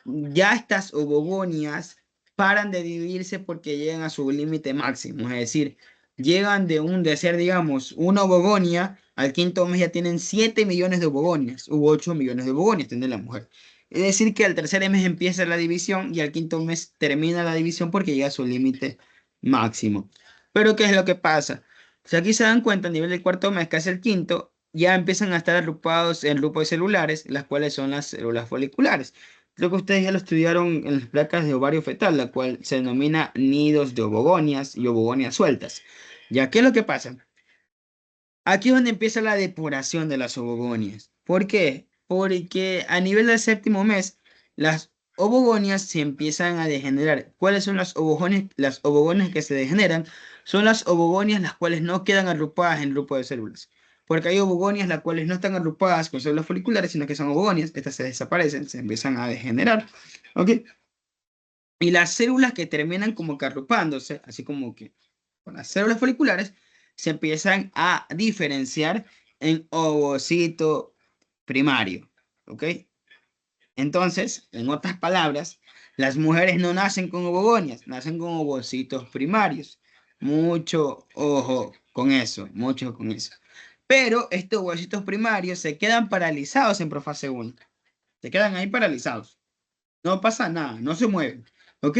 ya estas ovogonias paran de dividirse porque llegan a su límite máximo, es decir, llegan de ser, digamos, una ovogonia, al quinto mes ya tienen 7 millones de ovogonias, u 8 millones de ovogonias, tiene la mujer. Es decir, que al tercer mes empieza la división y al quinto mes termina la división porque llega a su límite máximo. Pero ¿qué es lo que pasa? Si aquí se dan cuenta, a nivel del cuarto mes, que es el quinto, ya empiezan a estar agrupados en grupos celulares, las cuales son las células foliculares. Creo que ustedes ya lo estudiaron en las placas de ovario fetal, la cual se denomina nidos de ovogonias y ovogonias sueltas. ¿Ya qué es lo que pasa? Aquí es donde empieza la depuración de las ovogonias. ¿Por qué? Porque a nivel del séptimo mes, las ovogonias se empiezan a degenerar. ¿Cuáles son las ovogonias? Las ovogonias que se degeneran son las ovogonias las cuales no quedan agrupadas en grupo de células. Porque hay ovogonias las cuales no están agrupadas con células foliculares, sino que son ovogonias. Estas se desaparecen, se empiezan a degenerar. ¿Ok? Y las células que terminan como que agrupándose, así como que con las células foliculares, se empiezan a diferenciar en ovocito primario. ¿Ok? Entonces, en otras palabras, las mujeres no nacen con ovogonias, nacen con ovocitos primarios. Mucho ojo con eso, mucho con eso. Pero estos ovocitos primarios se quedan paralizados en profase 1. Se quedan ahí paralizados. No pasa nada, no se mueven. ¿Ok?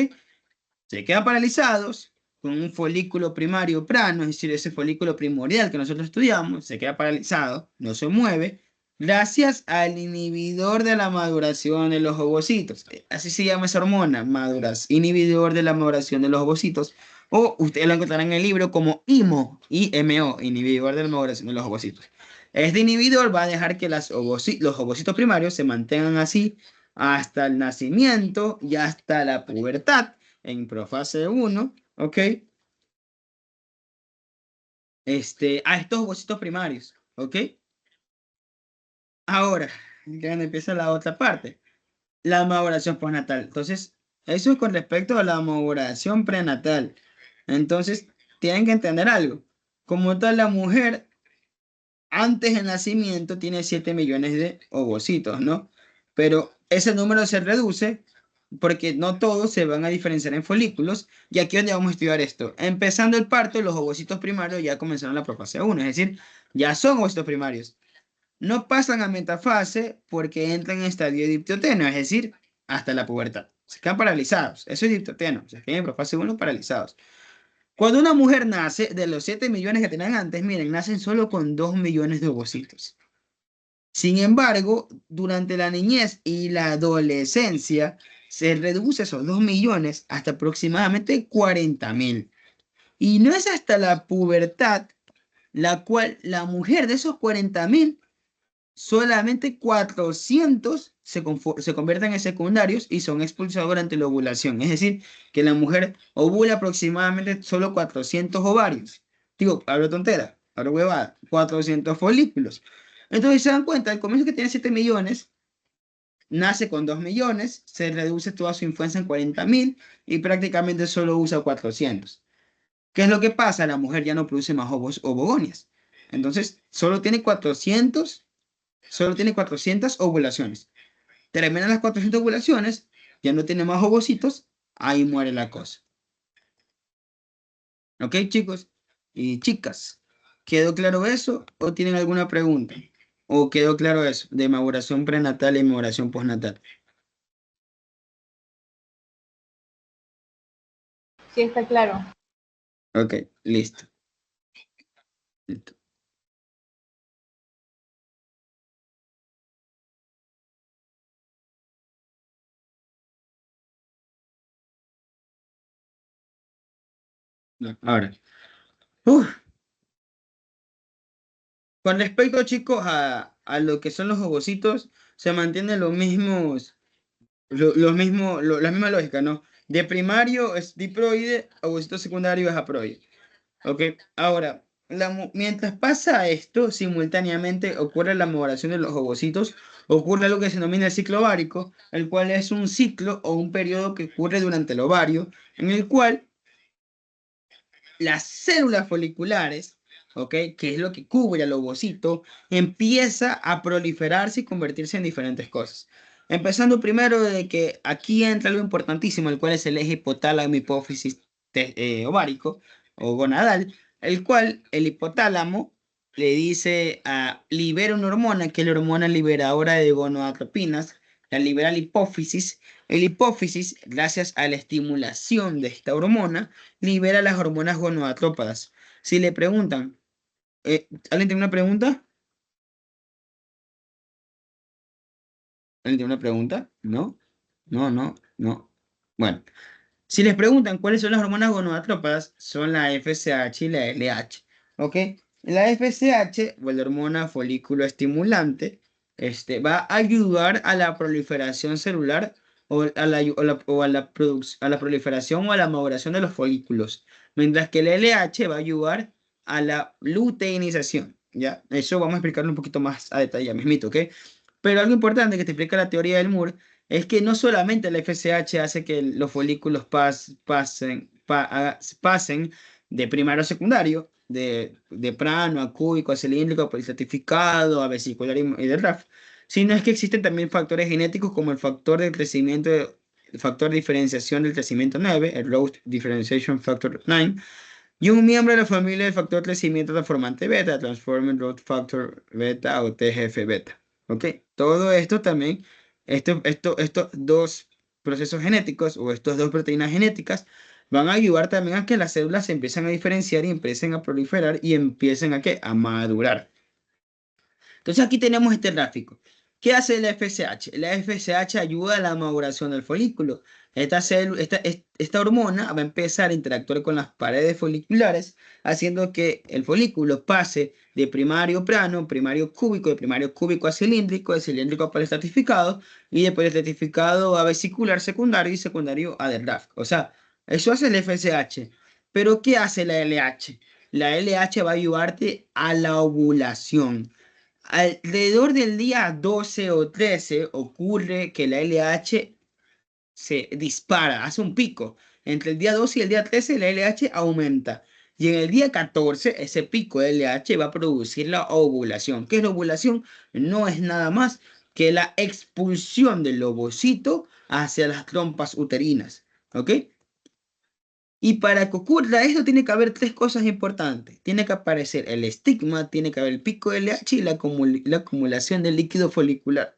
Se quedan paralizados con un folículo primario plano, es decir, ese folículo primordial que nosotros estudiamos, se queda paralizado, no se mueve, Gracias al inhibidor de la maduración de los ovocitos. Así se llama esa hormona, inhibidor de la maduración de los ovocitos. O ustedes lo encontrarán en el libro como IMO, inhibidor de la maduración de los ovocitos. Este inhibidor va a dejar que los ovocitos primarios se mantengan así hasta el nacimiento y hasta la pubertad en profase 1, ¿ok? A estos ovocitos primarios, ¿ok? Ahora, ya empieza la otra parte, la maduración postnatal. Entonces, eso es con respecto a la maduración prenatal. Entonces, tienen que entender algo. Como tal, la mujer antes del nacimiento tiene 7 millones de ovocitos, ¿no? Pero ese número se reduce porque no todos se van a diferenciar en folículos. Y aquí es donde vamos a estudiar esto. Empezando el parto, los ovocitos primarios ya comenzaron la profase 1, es decir, ya son ovocitos primarios. No pasan a metafase porque entran en estadio diptoteno, es decir, hasta la pubertad. Se quedan paralizados. Eso es diptoteno. Se quedan en profase 1 paralizados. Cuando una mujer nace, de los 7 millones que tenían antes, miren, nacen solo con 2 millones de ovocitos. Sin embargo, durante la niñez y la adolescencia, se reduce esos 2 millones hasta aproximadamente 40.000. Y no es hasta la pubertad la cual la mujer de esos 40.000 solamente 400 se convierten en secundarios y son expulsados durante la ovulación. Es decir, que la mujer ovula aproximadamente solo 400 ovarios. Digo, hablo tontera, hablo huevada, 400 folículos. Entonces se dan cuenta, al comienzo que tiene 7 millones, nace con 2 millones, se reduce toda su infancia en 40.000 y prácticamente solo usa 400. ¿Qué es lo que pasa? La mujer ya no produce más ovogonias. Entonces, solo tiene 400 ovulaciones. Terminan las 400 ovulaciones, ya no tiene más ovocitos, ahí muere la cosa. ¿Ok, chicos y chicas? ¿Quedó claro eso o tienen alguna pregunta? ¿O quedó claro eso de maduración prenatal y maduración postnatal? Sí, está claro. Ok, listo. Listo. Ahora, con respecto, chicos, a lo que son los ovocitos, se mantienen los mismos, la misma lógica, ¿no? De primario es diploide, ovocito secundario es haploide. Ok, ahora, mientras pasa esto, simultáneamente ocurre la maduración de los ovocitos, ocurre lo que se denomina el ciclo ovárico, el cual es un ciclo o un periodo que ocurre durante el ovario, en el cual las células foliculares, ¿ok? Que es lo que cubre al ovocito, empieza a proliferarse y convertirse en diferentes cosas. Empezando primero de que aquí entra algo importantísimo, el cual es el eje hipotálamo hipófisis ovárico o gonadal, el cual el hipotálamo le dice libera una hormona, que es la hormona liberadora de gonadotropinas, la libera la hipófisis. El hipófisis, gracias a la estimulación de esta hormona, libera las hormonas gonadotrópadas. Si le preguntan, ¿alguien tiene una pregunta? ¿Alguien tiene una pregunta? ¿No? No, no, no. Bueno, si les preguntan cuáles son las hormonas gonadotrópadas, son la FSH y la LH. ¿Ok? La FSH, o la hormona folículo estimulante, va a ayudar a la proliferación celular a la proliferación o a la maduración de los folículos, mientras que el LH va a ayudar a la luteinización. ¿Ya? Eso vamos a explicarlo un poquito más a detalle, ya mismito, ¿ok? Pero algo importante que te explica la teoría del Moore es que no solamente la FSH hace que los folículos pasen de primario a secundario, de prano a cúbico, a cilíndrico, a polistratificado, a vesicular y de RAF, sino es que existen también factores genéticos como el factor de crecimiento, el factor de diferenciación del crecimiento 9, el Growth Differentiation Factor 9, y un miembro de la familia del factor de crecimiento transformante beta, Transforming Growth Factor beta o TGF beta. ¿Ok? Todo esto también, estos dos procesos genéticos o estas dos proteínas genéticas van a ayudar también a que las células se empiecen a diferenciar y empiecen a proliferar y empiecen a, ¿qué? A madurar. Entonces aquí tenemos este gráfico. ¿Qué hace la FSH? La FSH ayuda a la maduración del folículo. Esta hormona va a empezar a interactuar con las paredes foliculares, haciendo que el folículo pase de primario plano, primario cúbico, de primario cúbico a cilíndrico, de cilíndrico a poliestratificado, y de poliestratificado a vesicular secundario y secundario a dergráfico. O sea, eso hace el FSH. Pero ¿qué hace la LH? La LH va a ayudarte a la ovulación. Alrededor del día 12 o 13 ocurre que la LH se dispara, hace un pico. Entre el día 12 y el día 13 la LH aumenta. Y en el día 14 ese pico de LH va a producir la ovulación. ¿Qué es la ovulación? No es nada más que la expulsión del ovocito hacia las trompas uterinas. ¿Ok? Y para que ocurra esto tiene que haber tres cosas importantes. Tiene que aparecer el estigma, tiene que haber el pico de LH y la acumulación de líquido folicular.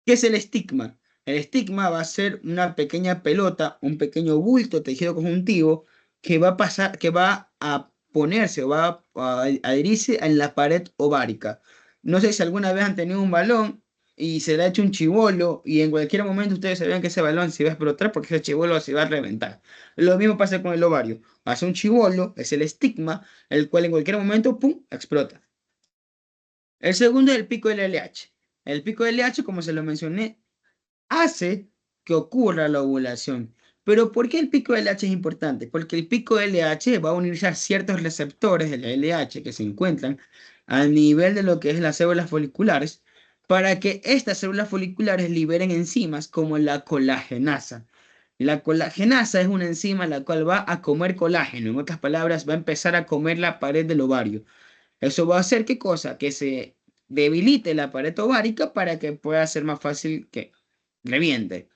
¿Qué es el estigma? El estigma va a ser una pequeña pelota, un pequeño bulto tejido conjuntivo que va a pasar, que va a ponerse o va a adherirse en la pared ovárica. No sé si alguna vez han tenido un balón y se le ha hecho un chivolo y en cualquier momento ustedes sabían que ese balón se iba a explotar porque ese chivolo se iba a reventar. Lo mismo pasa con el ovario. Hace un chivolo, es el estigma, el cual en cualquier momento, ¡pum!, explota. El segundo es el pico del LH. El pico del LH, como se lo mencioné, hace que ocurra la ovulación. Pero ¿por qué el pico LH es importante? Porque el pico LH va a unirse a ciertos receptores de la LH que se encuentran al nivel de lo que es las células foliculares para que estas células foliculares liberen enzimas como la colagenasa. La colagenasa es una enzima la cual va a comer colágeno. En otras palabras, va a empezar a comer la pared del ovario. Eso va a hacer, ¿qué cosa? Que se debilite la pared ovárica para que pueda ser más fácil que reviente.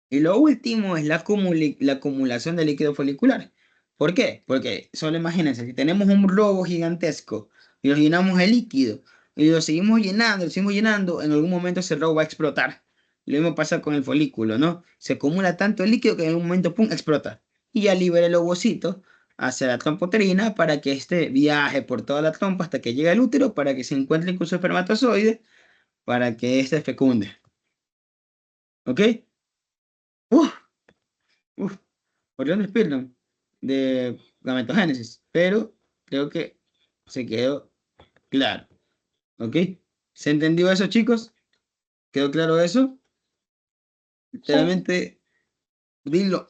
Y lo último es la acumulación de líquido folicular. ¿Por qué? Porque solo imagínense, si tenemos un globo gigantesco y lo llenamos de líquido y lo seguimos llenando, en algún momento ese globo va a explotar. Lo mismo pasa con el folículo, ¿no? Se acumula tanto líquido que en algún momento, ¡pum!, explota. Y ya libera el ovocito hacia la trompa uterina para que éste viaje por toda la trompa hasta que llegue al útero para que se encuentre con su espermatozoide para que éste fecunde. ¿Ok? ¡Uf! ¡Uf! Orión de Speedrun de gametogénesis, pero creo que se quedó claro. ¿Ok? ¿Se entendió eso, chicos? ¿Quedó claro eso? Sí. Literalmente, dilo.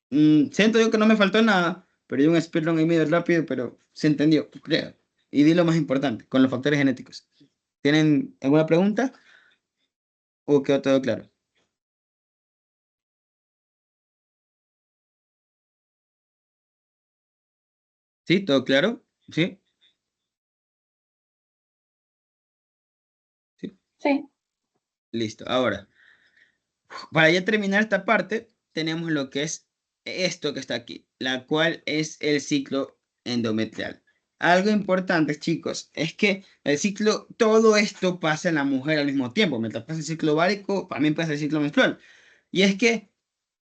Siento yo que no me faltó nada, pero di un speedrun ahí medio rápido, pero se entendió, creo. Y di lo más importante, con los factores genéticos. ¿Tienen alguna pregunta? ¿O quedó todo claro? ¿Sí? ¿Todo claro? ¿Sí? ¿Sí? Sí. Listo. Ahora, para ya terminar esta parte, tenemos lo que es esto que está aquí, la cual es el ciclo endometrial. Algo importante, chicos, es que el ciclo, todo esto pasa en la mujer al mismo tiempo. Mientras pasa el ciclo ovárico, también pasa el ciclo menstrual. Y es que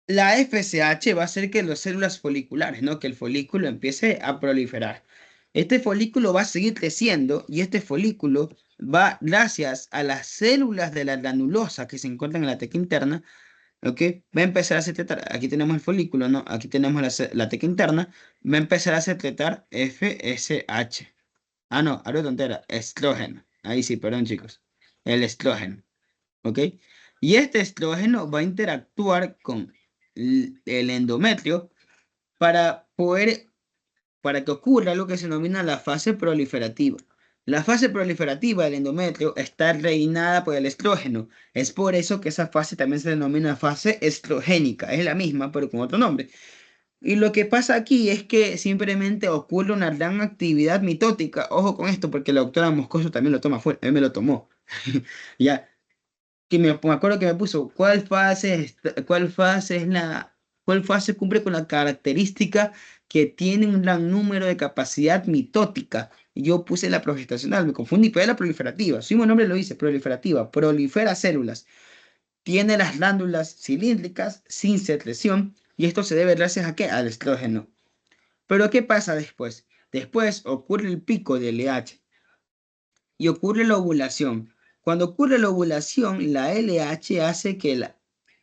la FSH va a hacer que las células foliculares, ¿no? Que el folículo empiece a proliferar. Este folículo va a seguir creciendo y este folículo va, gracias a las células de la granulosa que se encuentran en la teca interna, ¿ok? Va a empezar a secretar, aquí tenemos el folículo, ¿no? Aquí tenemos la teca interna, va a empezar a secretar FSH. Ah, no, ahora tontera, estrógeno. Ahí sí, perdón, chicos. El estrógeno, ¿ok? Y este estrógeno va a interactuar con el endometrio para poder, para que ocurra lo que se denomina la fase proliferativa. La fase proliferativa del endometrio está reinada por el estrógeno. Es por eso que esa fase también se denomina fase estrogénica. Es la misma, pero con otro nombre. Y lo que pasa aquí es que simplemente ocurre una gran actividad mitótica. Ojo con esto, porque la doctora Moscoso también lo toma fuera. Él me lo tomó. Ya, que me acuerdo que me puso, cuál fase cumple con la característica que tiene un gran número de capacidad mitótica? Y yo puse la progestacional, me confundí, pero es la proliferativa. Su mismo nombre lo dice, proliferativa, prolifera células. Tiene las glándulas cilíndricas sin secreción y esto se debe gracias a qué? Al estrógeno. Pero ¿qué pasa después? Después ocurre el pico de LH. y ocurre la ovulación. Cuando ocurre la ovulación, la LH hace que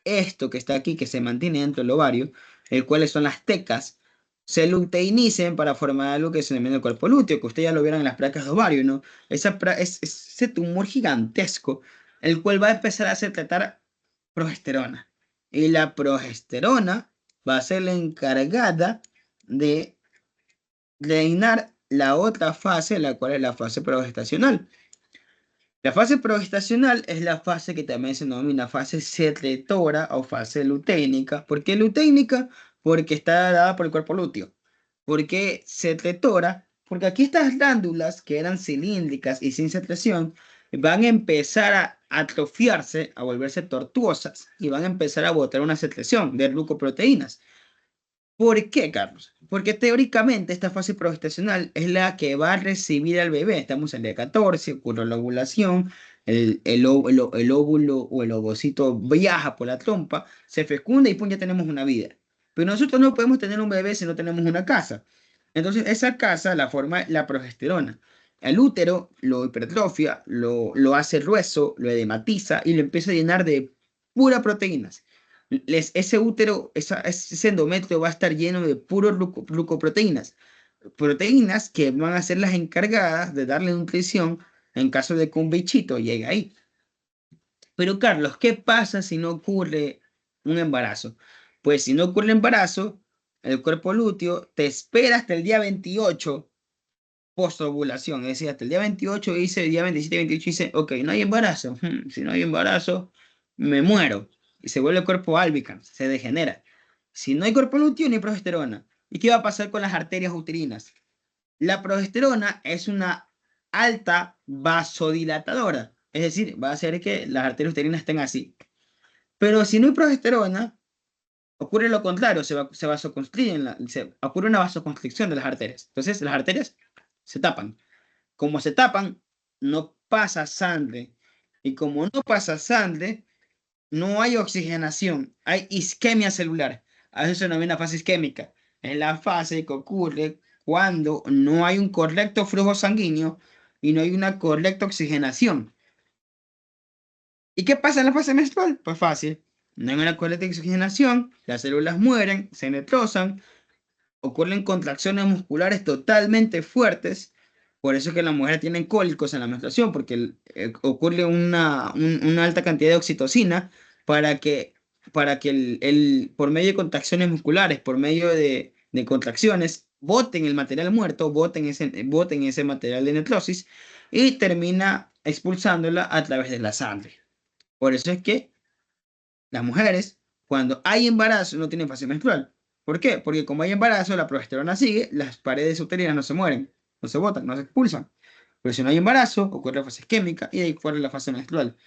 esto que está aquí, que se mantiene dentro del ovario, el cual son las tecas, se luteinicen para formar algo que se denomina el cuerpo lúteo, que ustedes ya lo vieron en las placas de ovario, ¿no? Ese tumor gigantesco, el cual va a empezar a secretar progesterona. Y la progesterona va a ser la encargada de reinar la otra fase, la cual es la fase progestacional. La fase progestacional es la fase que también se denomina fase secretora o fase luténica. ¿Por qué luténica? Porque está dada por el cuerpo lúteo. ¿Por qué secretora? Porque aquí estas glándulas que eran cilíndricas y sin secreción van a empezar a atrofiarse, a volverse tortuosas y van a empezar a botar una secreción de glucoproteínas. ¿Por qué, Carlos? Porque teóricamente esta fase progestacional es la que va a recibir al bebé. Estamos en el día 14, ocurre la ovulación, el óvulo o el ovocito viaja por la trompa, se fecunda y pum, ya tenemos una vida. Pero nosotros no podemos tener un bebé si no tenemos una casa. Entonces, esa casa la forma la progesterona. El útero lo hipertrofia, lo hace grueso, lo edematiza y lo empieza a llenar de pura proteínas. Ese útero, ese endometrio va a estar lleno de puros glucoproteínas, proteínas que van a ser las encargadas de darle nutrición en caso de que un bichito llegue ahí. Pero Carlos, ¿qué pasa si no ocurre un embarazo? Pues si no ocurre embarazo, el cuerpo lúteo te espera hasta el día 28 post-ovulación, es decir, hasta el día 28 dice, el día 27, 28 dice, ok, no hay embarazo, si no hay embarazo, me muero, y se vuelve el cuerpo albicans, se degenera. Si no hay cuerpo lúteo, ni progesterona. ¿Y qué va a pasar con las arterias uterinas? La progesterona es una alta vasodilatadora, es decir, va a hacer que las arterias uterinas estén así. Pero si no hay progesterona, ocurre lo contrario, se vasoconstrigen, ocurre una vasoconstricción de las arterias. Entonces, las arterias se tapan. Como se tapan, no pasa sangre. Y como no pasa sangre, no hay oxigenación, hay isquemia celular. A eso se denomina fase isquémica. Es la fase que ocurre cuando no hay un correcto flujo sanguíneo y no hay una correcta oxigenación. ¿Y qué pasa en la fase menstrual? Pues fácil. No hay una correcta oxigenación, las células mueren, se necrosan, ocurren contracciones musculares totalmente fuertes. Por eso es que las mujeres tienen cólicos en la menstruación, porque ocurre una alta cantidad de oxitocina para que por medio de contracciones musculares, por medio de contracciones, boten el material muerto, boten ese material de necrosis y termina expulsándola a través de la sangre. Por eso es que las mujeres, cuando hay embarazo, no tienen fase menstrual. ¿Por qué? Porque como hay embarazo, la progesterona sigue, las paredes uterinas no se mueren, no se botan, no se expulsan. Pero si no hay embarazo, ocurre la fase isquémica y de ahí fuera la fase menstrual.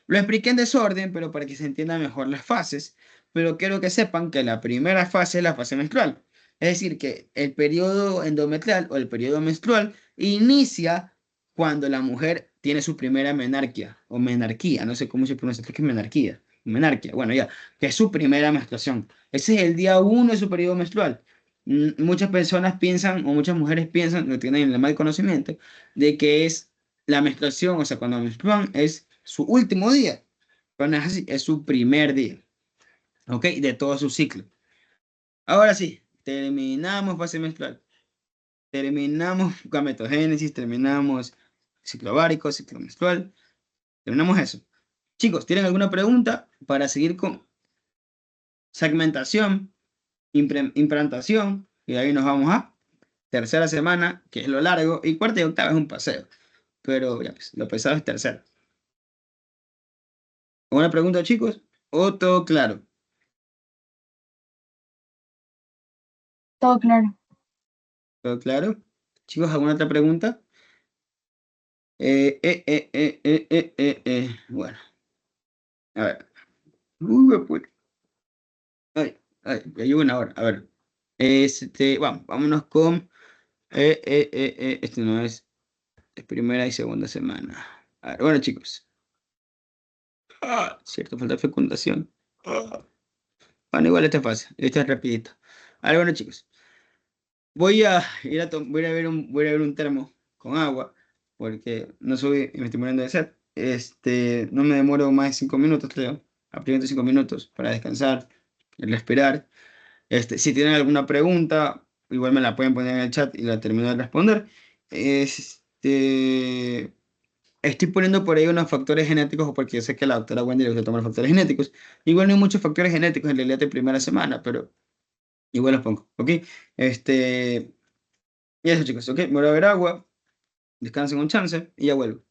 Lo expliqué en desorden, pero para que se entiendan mejor las fases. Pero quiero que sepan que la primera fase es la fase menstrual. Es decir, que el periodo endometrial o el periodo menstrual inicia cuando la mujer tiene su primera menarquia o menarquía. No sé cómo se pronuncia, creo que es menarquía. Menarquia, bueno, ya, que es su primera menstruación. Ese es el día 1 de su periodo menstrual. Muchas personas piensan, o muchas mujeres piensan, no tienen el mal conocimiento, de que es la menstruación, o sea, cuando menstruan es su último día. Pero no es así, es su primer día, ¿ok? De todo su ciclo. Ahora sí, terminamos fase menstrual. Terminamos gametogénesis, terminamos ciclo ovárico, ciclo menstrual. Terminamos eso. Chicos, ¿tienen alguna pregunta para seguir con segmentación, implantación? Y ahí nos vamos a tercera semana, que es lo largo, y cuarta y octava es un paseo. Pero ya, pues, lo pesado es tercera. ¿Alguna pregunta, chicos? ¿O todo claro? Todo claro. ¿Todo claro? Chicos, ¿alguna otra pregunta? Bueno, a ver. Pues. Ay, ay, ya llevo una hora. A ver. Vamos, vámonos con. Este no es primera y segunda semana. A ver, bueno, chicos. Cierto, falta fecundación. Bueno, igual esta es fácil. Esta es rapidito. A ver, bueno, chicos. Voy a ir voy a ver un termo con agua. porque no subí y me estoy muriendo de sed. No me demoro más de 5 minutos, creo. Aproximadamente 5 minutos para descansar y respirar. Si tienen alguna pregunta, igual me la pueden poner en el chat y la termino de responder. Este, Estoy poniendo por ahí unos factores genéticos porque yo sé que a la doctora Wendy le gusta tomar factores genéticos. Igual no hay muchos factores genéticos en realidad de primera semana, pero igual los pongo, ¿ok? Este, y eso, chicos, ¿ok? Me voy a beber agua, descansen un chance y ya vuelvo.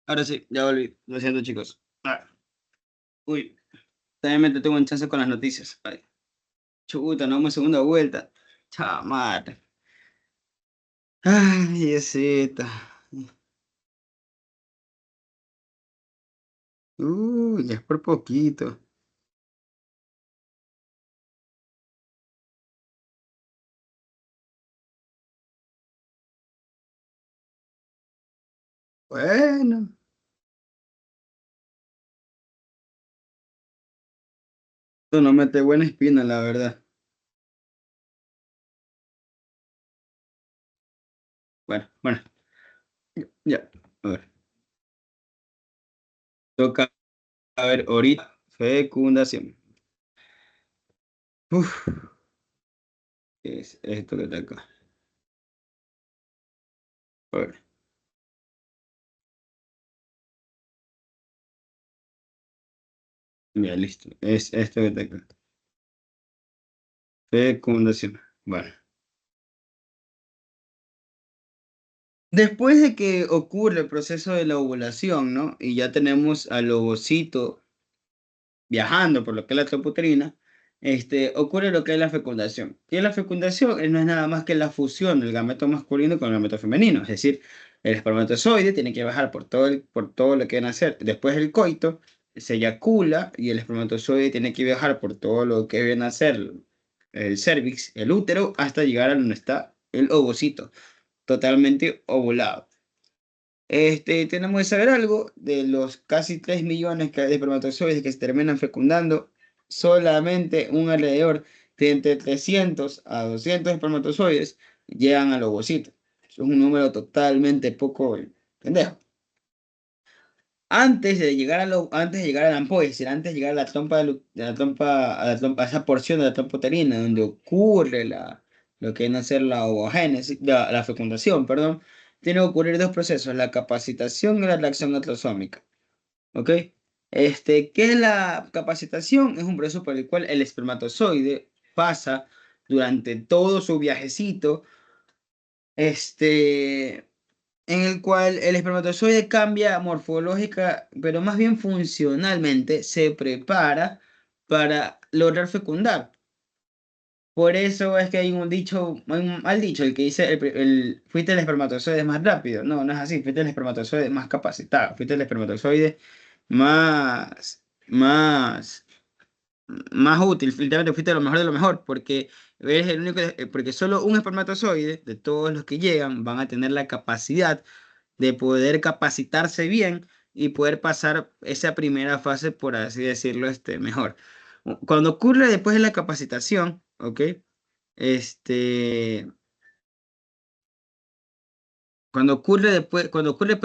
Ahora sí, ya volví. Lo siento, chicos. Uy, también me tengo un chance con las noticias. Ay, chuta, no vamos a segunda vuelta. Chamar. Ay, Diosita. Ya es por poquito. Bueno, esto no mete buena espina, la verdad. Bueno, ya. A ver, toca a ver ahorita. Fecundación. Uf, ¿qué es esto que está acá? A ver, ya listo. Es esto que está acá. Fecundación. Bueno. Después de que ocurre el proceso de la ovulación, ¿no? Y ya tenemos al ovocito viajando por lo que es la troputerina, ocurre lo que es la fecundación. Y la fecundación no es nada más que la fusión del gameto masculino con el gameto femenino. Es decir, el espermatozoide tiene que bajar por todo lo que viene a hacer. Después del coito, se eyacula y el espermatozoide tiene que viajar por todo lo que viene a ser el cervix, el útero, hasta llegar a donde está el ovocito, totalmente ovulado. Tenemos que saber algo de los casi 3 millones de espermatozoides que se terminan fecundando. Solamente un alrededor de entre 300 a 200 espermatozoides llegan al ovocito. Es un número totalmente poco pendejo. Antes de llegar a la ampolla, es decir, antes de llegar a la trompa, a esa porción de la trompa uterina donde ocurre lo que viene a ser la ovogénesis, la fecundación, perdón, tiene que ocurrir dos procesos, la capacitación y la reacción atrasómica. ¿Ok? ¿Qué es la capacitación? Es un proceso por el cual el espermatozoide pasa durante todo su viajecito, en el cual el espermatozoide cambia morfológica, pero más bien funcionalmente se prepara para lograr fecundar. Por eso es que hay un dicho, hay un mal dicho, el que dice, fuiste el espermatozoide más rápido. No, no es así, fuiste el espermatozoide más capacitado, fuiste el espermatozoide más, más útil, literalmente fuiste lo mejor de lo mejor, porque eres el único, porque solo un espermatozoide de todos los que llegan van a tener la capacidad de poder capacitarse bien y poder pasar esa primera fase, por así decirlo, mejor. Cuando ocurre después de la capacitación, ¿ok? Este, cuando ocurre después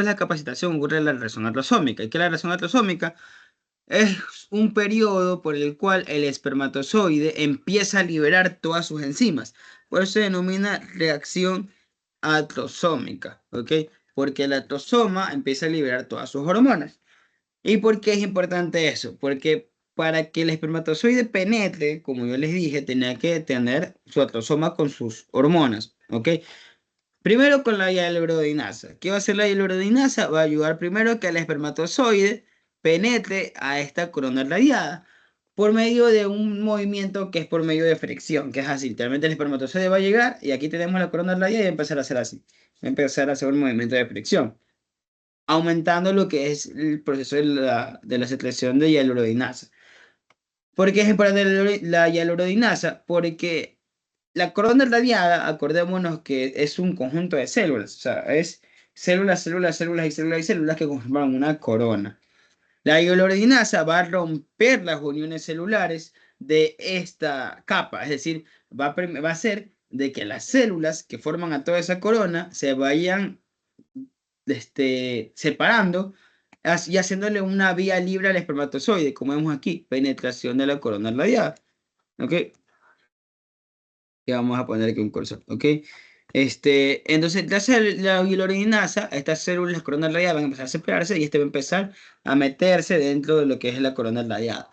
la capacitación, ocurre la reacción atrasómica. ¿Y qué es la reacción atrasómica? Es un periodo por el cual el espermatozoide empieza a liberar todas sus enzimas. Por eso se denomina reacción atrasómica, ¿ok? Porque el atrasoma empieza a liberar todas sus hormonas. ¿Y por qué es importante eso? Porque para que el espermatozoide penetre, como yo les dije, tenía que tener su atrasoma con sus hormonas, ¿ok? Primero con la hialuronidasa. ¿Qué va a hacer la hialuronidasa? Va a ayudar primero a que el espermatozoide penetre a esta corona radiada por medio de un movimiento que es por medio de fricción, que es así. Literalmente el espermatozoide va a llegar y aquí tenemos la corona radiada y va a empezar a hacer así. Va a empezar a hacer un movimiento de fricción, aumentando lo que es el proceso de la secreción de hialuronidasa. ¿Por qué es importante la hialuronidasa? Porque la corona radiada, acordémonos que es un conjunto de células, o sea, es células, células, células y células y células que conforman una corona. La hialuronidasa va a romper las uniones celulares de esta capa, es decir, va a hacer de que las células que forman a toda esa corona se vayan separando y haciéndole una vía libre al espermatozoide, como vemos aquí, penetración de la corona radiada. ¿Ok? Que vamos a poner aquí un cursor, ¿ok? Entonces, gracias a la hialuronidasa, estas células corona radiada van a empezar a separarse y va a empezar a meterse dentro de lo que es la corona radiada.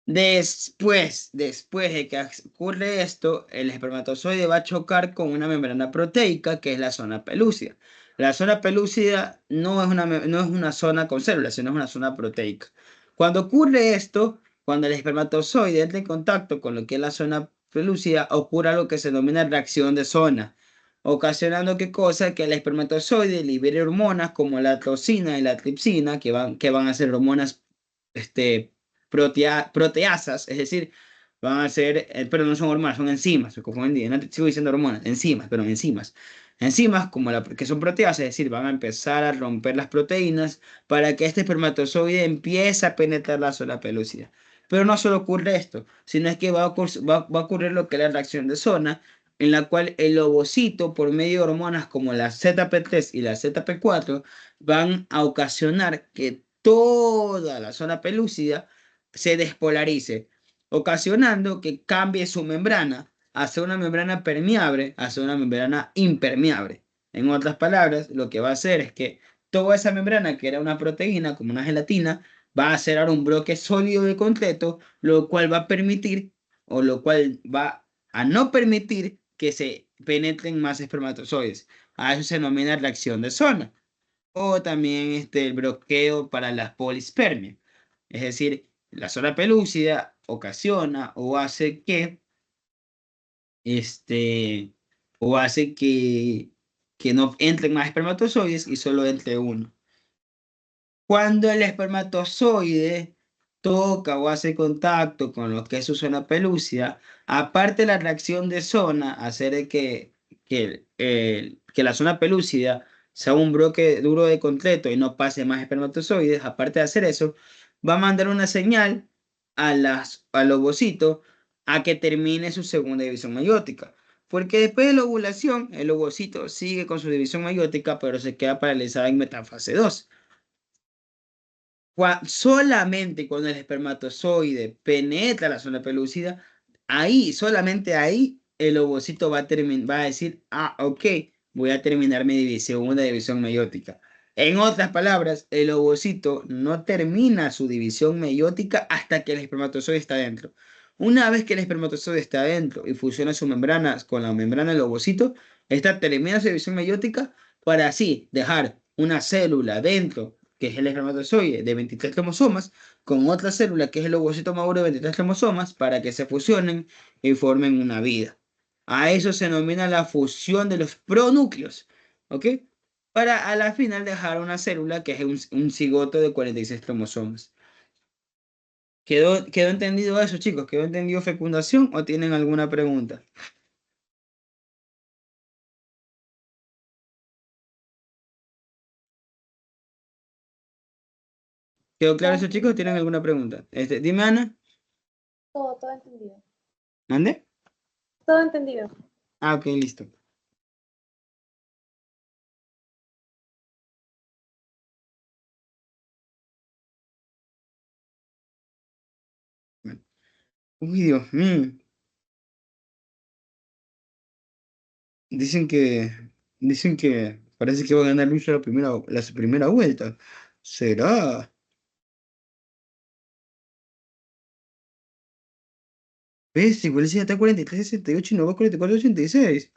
Después de que ocurre esto, el espermatozoide va a chocar con una membrana proteica que es la zona pelúcida. La zona pelúcida no es una zona con células, sino es una zona proteica. Cuando ocurre esto, cuando el espermatozoide entra en contacto con lo que es la zona pelúcida, ocurre algo que se denomina reacción de zona, ocasionando ¿qué cosa? Que el espermatozoide libere hormonas como la toxina y la tripsina, que van a ser hormonas proteasas, es decir, van a ser, pero no son hormonas, son enzimas, me confundí, no sigo diciendo hormonas, enzimas, pero enzimas. Enzimas como que son proteasas, es decir, van a empezar a romper las proteínas para que este espermatozoide empiece a penetrar la zona pelúcida. Pero no solo ocurre esto, sino es que va a ocurrir lo que es la reacción de zona, en la cual el ovocito, por medio de hormonas como la ZP3 y la ZP4, van a ocasionar que toda la zona pelúcida se despolarice, ocasionando que cambie su membrana hacia una membrana permeable, hacia una membrana impermeable. En otras palabras, lo que va a hacer es que toda esa membrana, que era una proteína, como una gelatina, va a ser ahora un bloque sólido de concreto, lo cual va a permitir, o lo cual va a no permitir que se penetren más espermatozoides. A eso se denomina reacción de zona. O también el bloqueo para la polispermia. Es decir, la zona pelúcida ocasiona o hace que este, o hace que no entren más espermatozoides y solo entre uno. Cuando el espermatozoide toca o hace contacto con lo que es su zona pelúcida, aparte de la reacción de zona, hacer de que la zona pelúcida sea un bloque duro de concreto y no pase más espermatozoides, aparte de hacer eso, va a mandar una señal al ovocito a que termine su segunda división meiótica. Porque después de la ovulación, el ovocito sigue con su división meiótica, pero se queda paralizado en metafase 2. Solamente cuando el espermatozoide penetra la zona pelúcida, ahí, solamente ahí, el ovocito va a decir, ok, voy a terminar mi segunda división meiótica. En otras palabras, el ovocito no termina su división meiótica hasta que el espermatozoide está dentro. Una vez que el espermatozoide está dentro y fusiona sus membranas con la membrana del ovocito, esta termina su división meiótica para así dejar una célula dentro, que es el espermatozoide de 23 cromosomas, con otra célula que es el ovocito maduro de 23 cromosomas, para que se fusionen y formen una vida. A eso se denomina la fusión de los pronúcleos, ¿ok? Para a la final dejar una célula que es un cigoto de 46 cromosomas. ¿Quedó entendido eso, chicos? ¿Quedó entendido fecundación o tienen alguna pregunta? ¿Quedó claro eso, chicos? ¿Tienen alguna pregunta? Dime, Ana. Todo entendido. ¿Mande? Todo entendido. Ok, listo. Uy, Dios mío. Dicen que, dicen que parece que va a ganar Luis la primera vuelta. ¿Será? ¿Ves? Igual si ya está 43-68 y no va 44-86.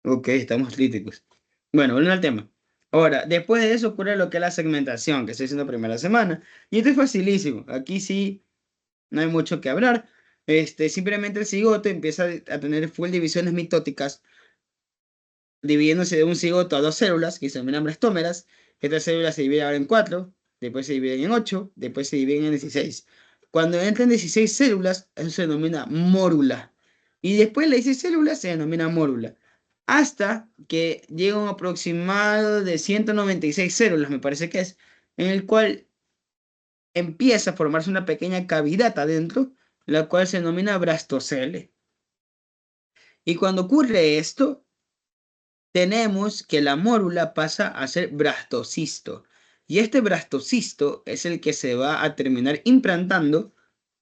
Ok, estamos críticos. Bueno, volviendo al tema. Ahora, después de eso ocurre lo que es la segmentación, que estoy haciendo primera semana. Y esto es facilísimo. Aquí sí no hay mucho que hablar. Simplemente el cigoto empieza a tener full divisiones mitóticas, dividiéndose de un cigoto a dos células, que se denominan blastómeras. Estas células se dividen ahora en 4, después se dividen en 8, después se dividen en 16. Cuando entran 16 células, eso se denomina mórula. Y después de 16 células se denomina mórula. Hasta que llega un aproximado de 196 células, me parece que es, en el cual empieza a formarse una pequeña cavidad adentro, la cual se denomina blastocele. Y cuando ocurre esto, tenemos que la mórula pasa a ser blastocisto. Y este blastocisto es el que se va a terminar implantando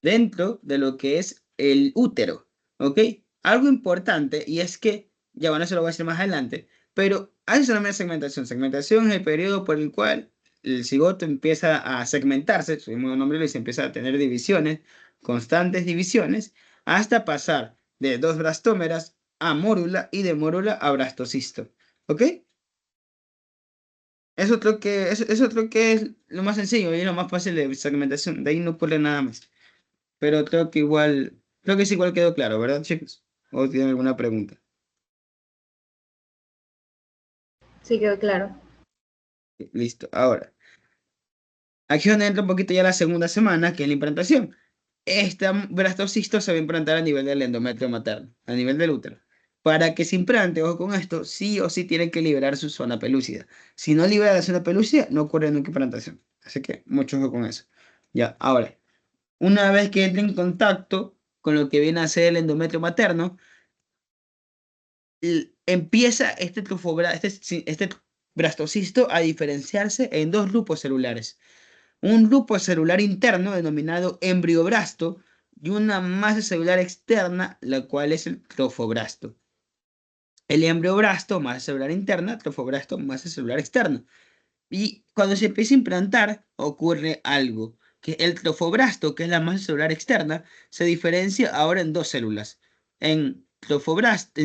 dentro de lo que es el útero. ¿Ok? Algo importante, y es que, ya bueno, eso lo voy a decir más adelante, pero hay una segmentación. Segmentación es el periodo por el cual el cigoto empieza a segmentarse, su mismo nombre lo dice, empieza a tener divisiones, constantes divisiones, hasta pasar de dos blastómeras a mórula y de mórula a blastocisto. ¿Ok? Eso creo que es lo más sencillo y lo más fácil de segmentación. De ahí no ocurre nada más. Pero creo que es igual quedó claro, ¿verdad, chicos? ¿O tienen alguna pregunta? Sí, quedó claro. Listo. Ahora, aquí es donde entra un poquito ya la segunda semana, que es la implantación. Este blastocisto se va a implantar a nivel del endometrio materno, a nivel del útero. Para que se implante, ojo con esto, sí o sí tienen que liberar su zona pelúcida. Si no libera la zona pelúcida, no ocurre nunca implantación. Así que mucho ojo con eso. Ya, ahora, una vez que entre en contacto con lo que viene a ser el endometrio materno, empieza este blastocisto a diferenciarse en dos grupos celulares. Un grupo celular interno denominado embrioblasto y una masa celular externa, la cual es el trofoblasto. El embrioblasto, masa celular interna, trofoblasto, masa celular externa. Y cuando se empieza a implantar, ocurre algo, que el trofoblasto, que es la masa celular externa, se diferencia ahora en dos células, en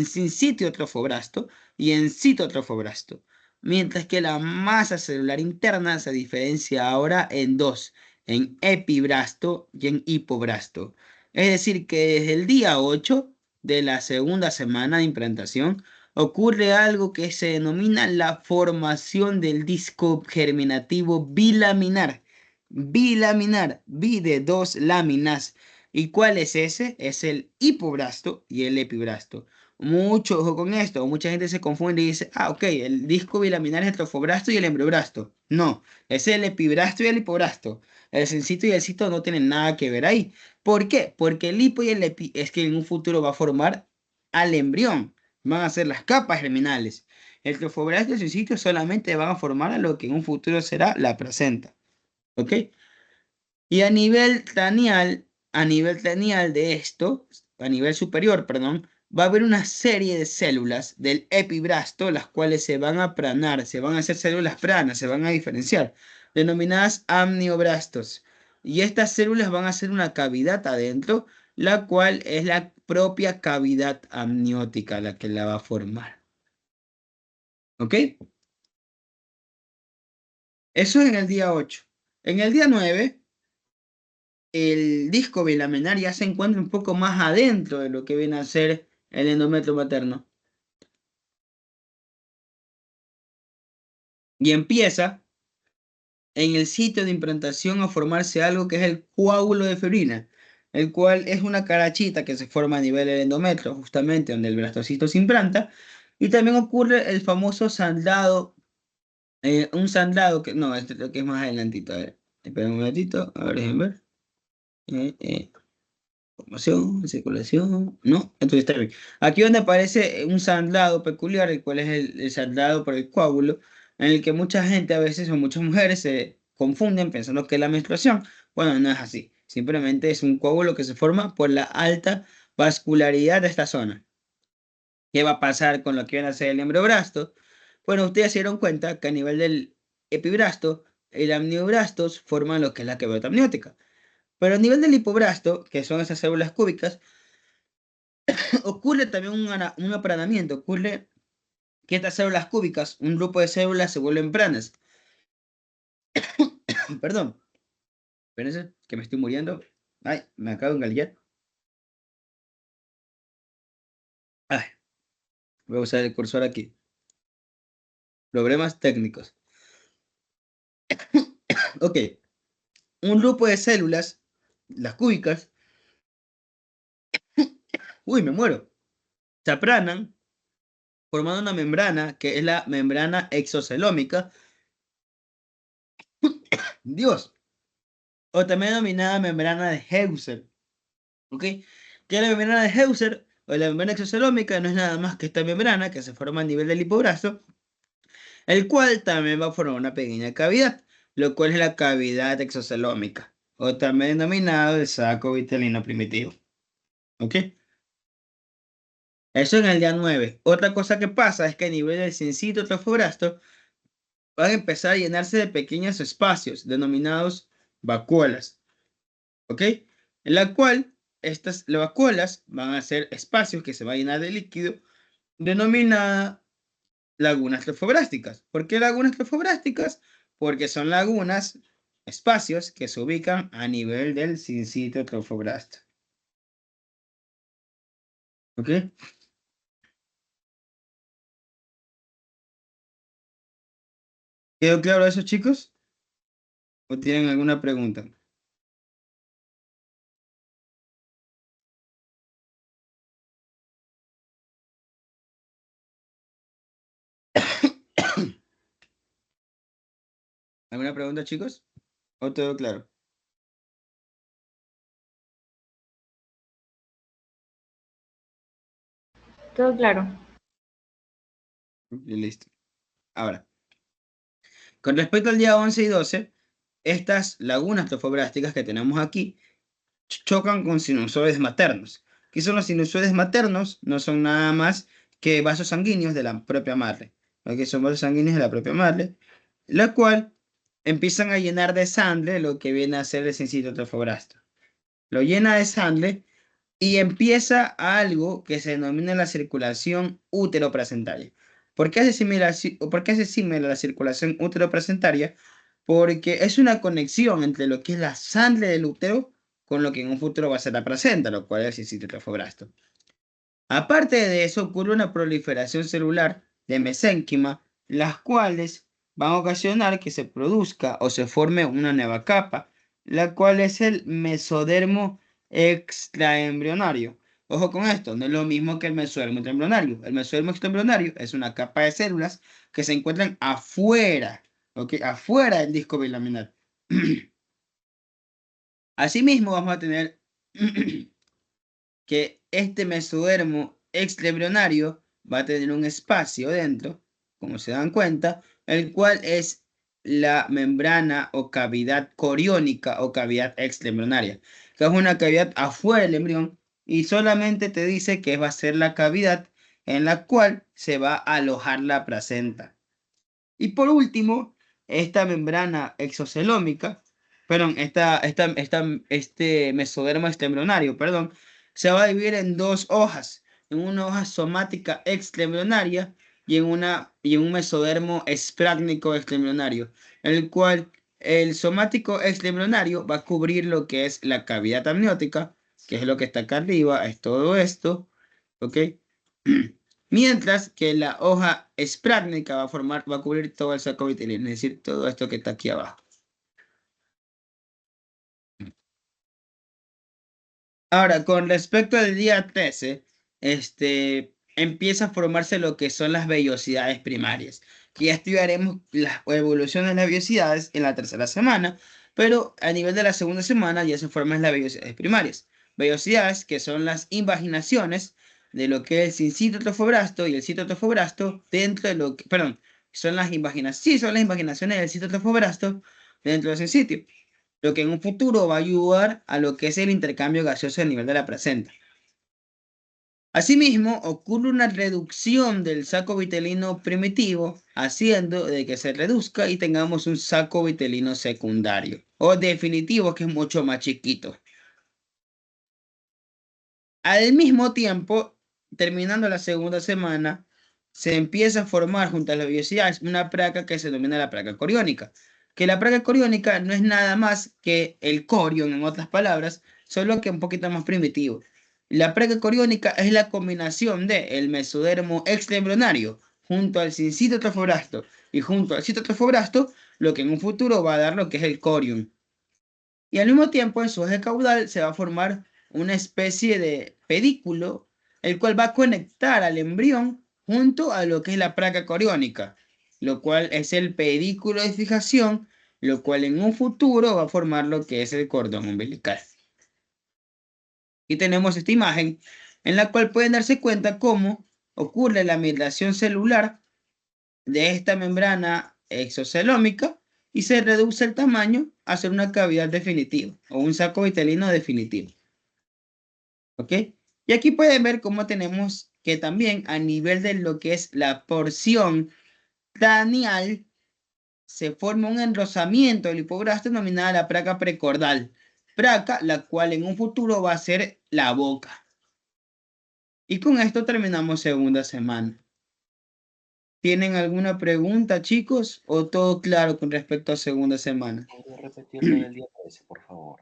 sinsitio trofoblasto y en citotrofoblasto, mientras que la masa celular interna se diferencia ahora en dos, en epiblasto y en hipoblasto. Es decir, que desde el día 8 de la segunda semana de implantación, ocurre algo que se denomina la formación del disco germinativo bilaminar. Bilaminar, bi de dos láminas. ¿Y cuál es ese? Es el hipoblasto y el epiblasto. Mucho ojo con esto, mucha gente se confunde y dice, ah, ok, el disco bilaminar es el trofoblasto y el embrioblasto. No, es el epiblasto y el hipoblasto. El sencito y el cito no tienen nada que ver ahí. ¿Por qué? Porque el hipo y el epi es que en un futuro va a formar al embrión, van a ser las capas germinales. El trofoblasto y el sitio solamente van a formar a lo que en un futuro será la placenta. ¿Ok? Y a nivel taneal de esto, a nivel superior, perdón, va a haber una serie de células del epiblasto, las cuales se van a pranar, se van a hacer células pranas, se van a diferenciar, denominadas amnioblastos. Y estas células van a hacer una cavidad adentro, la cual es la propia cavidad amniótica la que la va a formar. ¿Ok? Eso es en el día 8. En el día 9, el disco bilaminar ya se encuentra un poco más adentro de lo que viene a ser el endometrio materno. Y empieza en el sitio de implantación a formarse algo que es el coágulo de fibrina, el cual es una carachita que se forma a nivel del endometrio, justamente donde el blastocito se implanta. Y también ocurre el famoso sangrado, un sangrado que, no, este creo que es más adelantito. A ver, espera un momentito, a ver, déjenme ver. Eh, eh, Formación, circulación, no, entonces está bien. Aquí donde aparece un sangrado peculiar, el cual es el sangrado por el coágulo, en el que mucha gente a veces o muchas mujeres se confunden pensando que es la menstruación. Bueno, no es así. Simplemente es un coágulo que se forma por la alta vascularidad de esta zona. ¿Qué va a pasar con lo que viene a ser el embrioblasto? Bueno, ustedes se dieron cuenta que a nivel del epiblasto, el amnioblastos forman lo que es la cavidad amniótica. Pero a nivel del hipoblasto, que son esas células cúbicas, ocurre también un aplanamiento, ocurre que estas células cúbicas, un grupo de células se vuelven planas. Perdón, espérense, que me estoy muriendo. Ay, me acabo de engalillar. Ay, voy a usar el cursor aquí. Problemas técnicos. Ok, un grupo de células, las cúbicas, uy, me muero, se aplanan formando una membrana que es la membrana exocelómica. Dios, o también denominada membrana de Heuser. ¿Ok? Que la membrana de Heuser o la membrana exocelómica no es nada más que esta membrana que se forma a nivel del hipoblasto, el cual también va a formar una pequeña cavidad, lo cual es la cavidad exocelómica, o también denominado el saco vitelino primitivo. ¿Ok? Eso en el día 9. Otra cosa que pasa es que a nivel del sincito trofoblasto van a empezar a llenarse de pequeños espacios denominados vacuolas. ¿Ok? En la cual estas vacuolas van a ser espacios que se van a llenar de líquido denominada lagunas trofoblásticas. ¿Por qué lagunas trofoblásticas? Porque son lagunas, espacios que se ubican a nivel del sincito trofoblasto. ¿Ok? ¿Quedó claro eso, chicos? ¿O tienen alguna pregunta? ¿Alguna pregunta, chicos? ¿O todo claro? Todo claro. Y listo. Ahora, con respecto al día 11 y 12, estas lagunas trofoblásticas que tenemos aquí chocan con sinusoides maternos. ¿Qué son los sinusoides maternos? No son nada más que vasos sanguíneos de la propia madre. ¿Ok? Son vasos sanguíneos de la propia madre, la cual empiezan a llenar de sangre lo que viene a ser el sincito trofoblasto. Lo llena de sangre y empieza algo que se denomina la circulación útero-placentaria. ¿Por qué se similar la circulación útero-placentaria? Porque es una conexión entre lo que es la sangre del útero con lo que en un futuro va a ser la placenta, lo cual es el sitio trofoblasto. Aparte de eso, ocurre una proliferación celular de mesénquima, las cuales van a ocasionar que se produzca o se forme una nueva capa, la cual es el mesodermo extraembrionario. Ojo con esto, no es lo mismo que el mesodermo extraembrionario. El mesodermo extraembrionario es una capa de células que se encuentran afuera, ¿ok? Afuera del disco bilaminar. Asimismo, vamos a tener que este mesodermo extraembrionario va a tener un espacio dentro, como se dan cuenta, el cual es la membrana o cavidad coriónica o cavidad extraembrionaria, que es una cavidad afuera del embrión y solamente te dice que va a ser la cavidad en la cual se va a alojar la placenta. Y por último, esta membrana exocelómica, perdón, este mesodermo extraembrionario, perdón, se va a dividir en dos hojas, en una hoja somática extraembrionaria y en un mesodermo esprácnico extraembrionario, el cual el somático extraembrionario va a cubrir lo que es la cavidad amniótica, que es lo que está acá arriba, es todo esto, ¿ok? Mientras que la hoja esprácnica va a cubrir todo el saco vitelino, es decir, todo esto que está aquí abajo. Ahora, con respecto al día 13, empieza a formarse lo que son las vellosidades primarias, que ya estudiaremos la evolución de las vellosidades en la tercera semana, pero a nivel de la segunda semana ya se forman las vellosidades primarias. Vellosidades que son las invaginaciones de lo que es el sincito trofoblasto y el citotrofoblasto dentro de lo que, perdón, son las invaginaciones, sí, son las invaginaciones del citotrofoblasto dentro del sincitio, lo que en un futuro va a ayudar a lo que es el intercambio gaseoso a nivel de la placenta. Asimismo, ocurre una reducción del saco vitelino primitivo, haciendo de que se reduzca y tengamos un saco vitelino secundario, o definitivo, que es mucho más chiquito. Al mismo tiempo, terminando la segunda semana, se empieza a formar junto a las vellosidades una placa que se denomina la placa coriónica, que la placa coriónica no es nada más que el corión, en otras palabras, solo que un poquito más primitivo. La placa coriónica es la combinación de el mesodermo extraembrionario junto al sincito trofoblasto y junto al citotrofoblasto, lo que en un futuro va a dar lo que es el corión. Y al mismo tiempo en su eje caudal se va a formar una especie de pedículo, el cual va a conectar al embrión junto a lo que es la placa coriónica, lo cual es el pedículo de fijación, lo cual en un futuro va a formar lo que es el cordón umbilical. Y tenemos esta imagen en la cual pueden darse cuenta cómo ocurre la migración celular de esta membrana exocelómica y se reduce el tamaño a ser una cavidad definitiva o un saco vitelino definitivo. ¿Ok? Y aquí pueden ver cómo tenemos que también a nivel de lo que es la porción craneal se forma un enrosamiento del hipoblasto denominada la placa precordal, placa la cual en un futuro va a ser la boca. Y con esto terminamos segunda semana. ¿Tienen alguna pregunta, chicos? ¿O todo claro con respecto a segunda semana? ¿Podría repetir lo del día 13, por favor?